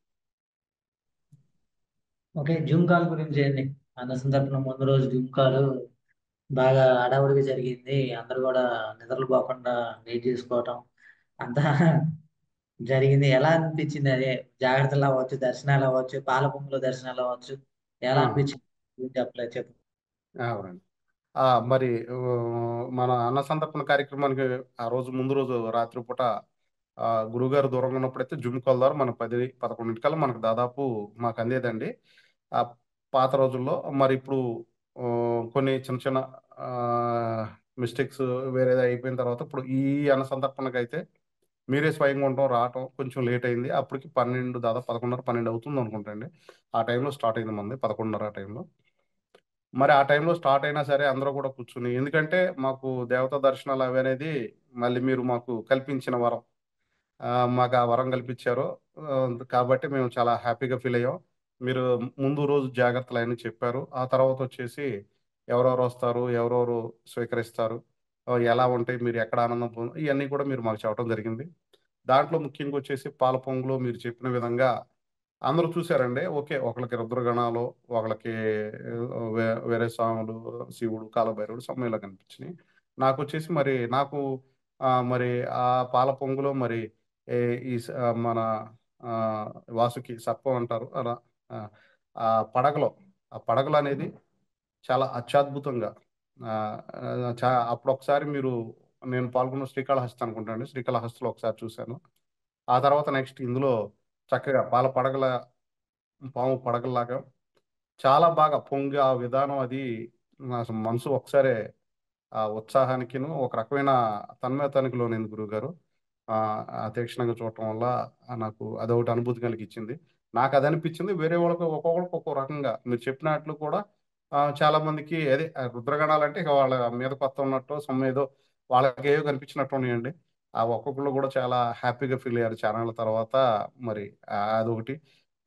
ఓకే, జూమ్ కాల్ గురించి ఏంటి? అన్న సందర్భంలో ముందు రోజు జూమ్ కాల్ బాగా హడావుడిగా జరిగింది. అందరూ కూడా నిద్రలు పోకుండా వెయిట్ చేసుకోవటం అంతా జరిగింది. ఎలా అనిపించింది అది? జాగ్రత్తలు అవ్వచ్చు, దర్శనాలు అవ్వచ్చు, పాల పొంగుల దర్శనాలు అవ్వచ్చు, ఎలా ఆ, అనిపించింది? ఏం చెప్పలేదు చెప్పు. అవునండి. మరి మన అన్న సంతర్పణ కార్యక్రమానికి ఆ రోజు ముందు రోజు రాత్రిపూట గురువుగారు దూరంగా ఉన్నప్పుడైతే జుమ్ కాల్ ద్వారా మన 10-11 మనకు దాదాపు మాకు అందేదండి. ఆ పాత రోజుల్లో. మరి ఇప్పుడు ఆ, కొన్ని చిన్న చిన్న మిస్టేక్స్ వేరేది అయిపోయిన తర్వాత ఇప్పుడు ఈ అన్న సంతర్పణకి అయితే మీరే స్వయంగా ఉండటం రావటం కొంచెం లేట్ అయింది. అప్పటికి 12, దాదాపు 11:30 12 అవుతుంది అనుకుంటండి. ఆ టైంలో స్టార్ట్ అయింది మంది 11:30 ఆ టైంలో. మరి ఆ టైంలో స్టార్ట్ అయినా సరే అందరూ కూడా కూర్చుని, ఎందుకంటే మాకు దేవతా దర్శనాలు అవి అనేది మళ్ళీ మీరు మాకు కల్పించిన వరం. ఆ, మాకు ఆ వరం కల్పించారు. ఆ, కాబట్టి మేము చాలా హ్యాపీగా ఫీల్ అయ్యాం. మీరు ముందు రోజు జాగ్రత్తలు అని చెప్పారు. ఆ తర్వాత వచ్చేసి ఎవరెవరు వస్తారు, ఎవరెవరు స్వీకరిస్తారు, ఎలా ఉంటాయి, మీరు ఎక్కడ ఆనందం ఇవన్నీ కూడా మీరు మాకు చెప్పడం జరిగింది. దాంట్లో ముఖ్యంగా వచ్చేసి పాల పొంగులు మీరు చెప్పిన విధంగా అందరూ చూశారండి. ఓకే, ఒకళ్ళకి రుద్రగణాలు, ఒకళ్ళకి వేరే స్వాములు, శివుడు, కాలభైరవుడు సమ్మేళ కనిపించినాయి. నాకు వచ్చేసి మరి నాకు మరి ఆ పాల పొంగులో మరి ఏ, మన ఆ, వాసుకి సర్పం అంటారు అలా. ఆ ఆ పడగలో ఆ పడగలు అనేది చాలా అత్యద్భుతంగా ఆ, అప్పుడు ఒకసారి మీరు, నేను పాల్గొన్న శ్రీకాళహస్తి అనుకుంటానండి, శ్రీకాళహస్తిలో ఒకసారి చూశాను. ఆ తర్వాత నెక్స్ట్ ఇందులో చక్కగా పాల పడగల, పాము పడగల్లాగా చాలా బాగా పొంగి ఆ విధానం అది అసలు మనసు ఒకసారి ఆ ఉత్సాహానికిను ఒక రకమైన తన్మయతానికి లోనైంది గురువుగారు. ఆ ఆ తీక్షణంగా చూడటం వల్ల నాకు అదొకటి అనుభూతి కలిగించింది. నాకు అది అనిపించింది. వేరే వాళ్ళకి ఒక్కొక్కరికి ఒక్కో రకంగా మీరు చెప్పినట్లు కూడా చాలా మందికి అదే రుద్రగణాలంటే ఇక వాళ్ళ మీద కొత్త ఉన్నట్టు ఏదో వాళ్ళకేవో కనిపించినట్టు ఉన్నాయండి. ఆ ఒక్కొక్కళ్ళు కూడా చాలా హ్యాపీగా ఫీల్ అయ్యారు చానాళ్ళ తర్వాత. మరి అదొకటి.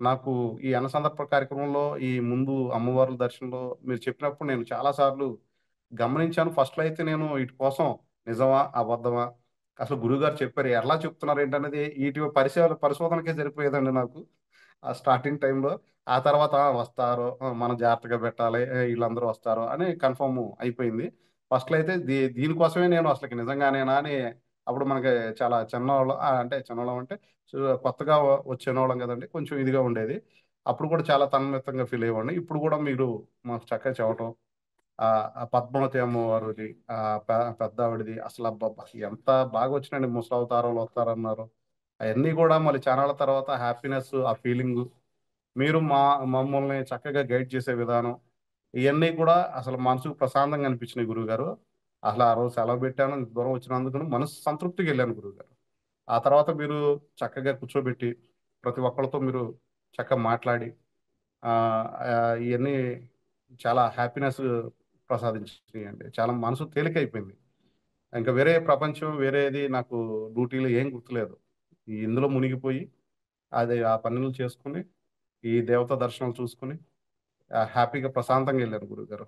నాకు ఈ అన్నసంతర్పణ కార్యక్రమంలో ఈ ముందు అమ్మవార్ల దర్శనంలో మీరు చెప్పినప్పుడు నేను చాలా సార్లు గమనించాను. ఫస్ట్‌లో అయితే నేను ఈటి కోసం నిజమా? అబద్ధమా? అసలు గురువుగారు చెప్పారు ఎలా చెప్తున్నారు ఏంటనేది ఈటి పరిశోధనకే సరిపోయేదండి నాకు. ఆ స్టార్టింగ్ టైమ్‌లో. ఆ తర్వాత వస్తారు. మనం జాగ్రత్తగా పెట్టాలి. ఈళ్ళందరూ వస్తారు అని కన్ఫర్మ్ అయిపోయింది. ఫస్ట్‌లో అయితే దీనికోసమే నేను అసలకి నిజంగానేనా అని అప్పుడు మనకి చాలా చిన్నోళ్ళం, అంటే చిన్నోళ్ళం అంటే చు కొత్తగా వచ్చినోళ్ళం కదండీ! కొంచెం ఇదిగా ఉండేది. అప్పుడు కూడా చాలా తన్మయత్వంగా ఫీల్ అయ్యేవాడిని. ఇప్పుడు కూడా మీరు మాకు చక్కగా చెప్పటం, ఆ పద్మావతి అమ్మవారిది, పెద్దావిడది అసలు అబ్బబ్బా! ఎంత బాగా వచ్చినాయండి. ముసలవతారంలో వస్తారన్నారు. అయన్నీ కూడా మళ్ళీ చానాళ్ళ తర్వాత హ్యాపీనెస్, ఆ ఫీలింగు, మీరు మమ్మల్ని చక్కగా గైడ్ చేసే విధానం, ఇయన్నీ కూడా అసలు మనసుకు ప్రశాంతంగా అనిపించినాయి గురువుగారు. అసలు ఆ రోజు సెలవు పెట్టాను. ఇంత దూరం వచ్చినందుకును మనసు సంతృప్తిగెళ్ళాను గురువుగారు. ఆ తర్వాత మీరు చక్కగా కూర్చోబెట్టి, ప్రతి ఒక్కళ్ళతో మీరు చక్కగా మాట్లాడి, ఇయన్నీ చాలా హ్యాపీనెస్ ప్రసాదించినియండి. చాలా మనసు తేలికైపోయింది. ఇంక వేరే ప్రపంచం వేరేది నాకు డ్యూటీలో ఏం గుర్తులేదు. ఇందులో మునిగిపోయి, అది ఆ పనులు చేసుకొని, ఈ దేవతా దర్శనాలు చూసుకొని, హ్యాపీగా ప్రశాంతంగా ఎళ్ళాను గురువుగారు.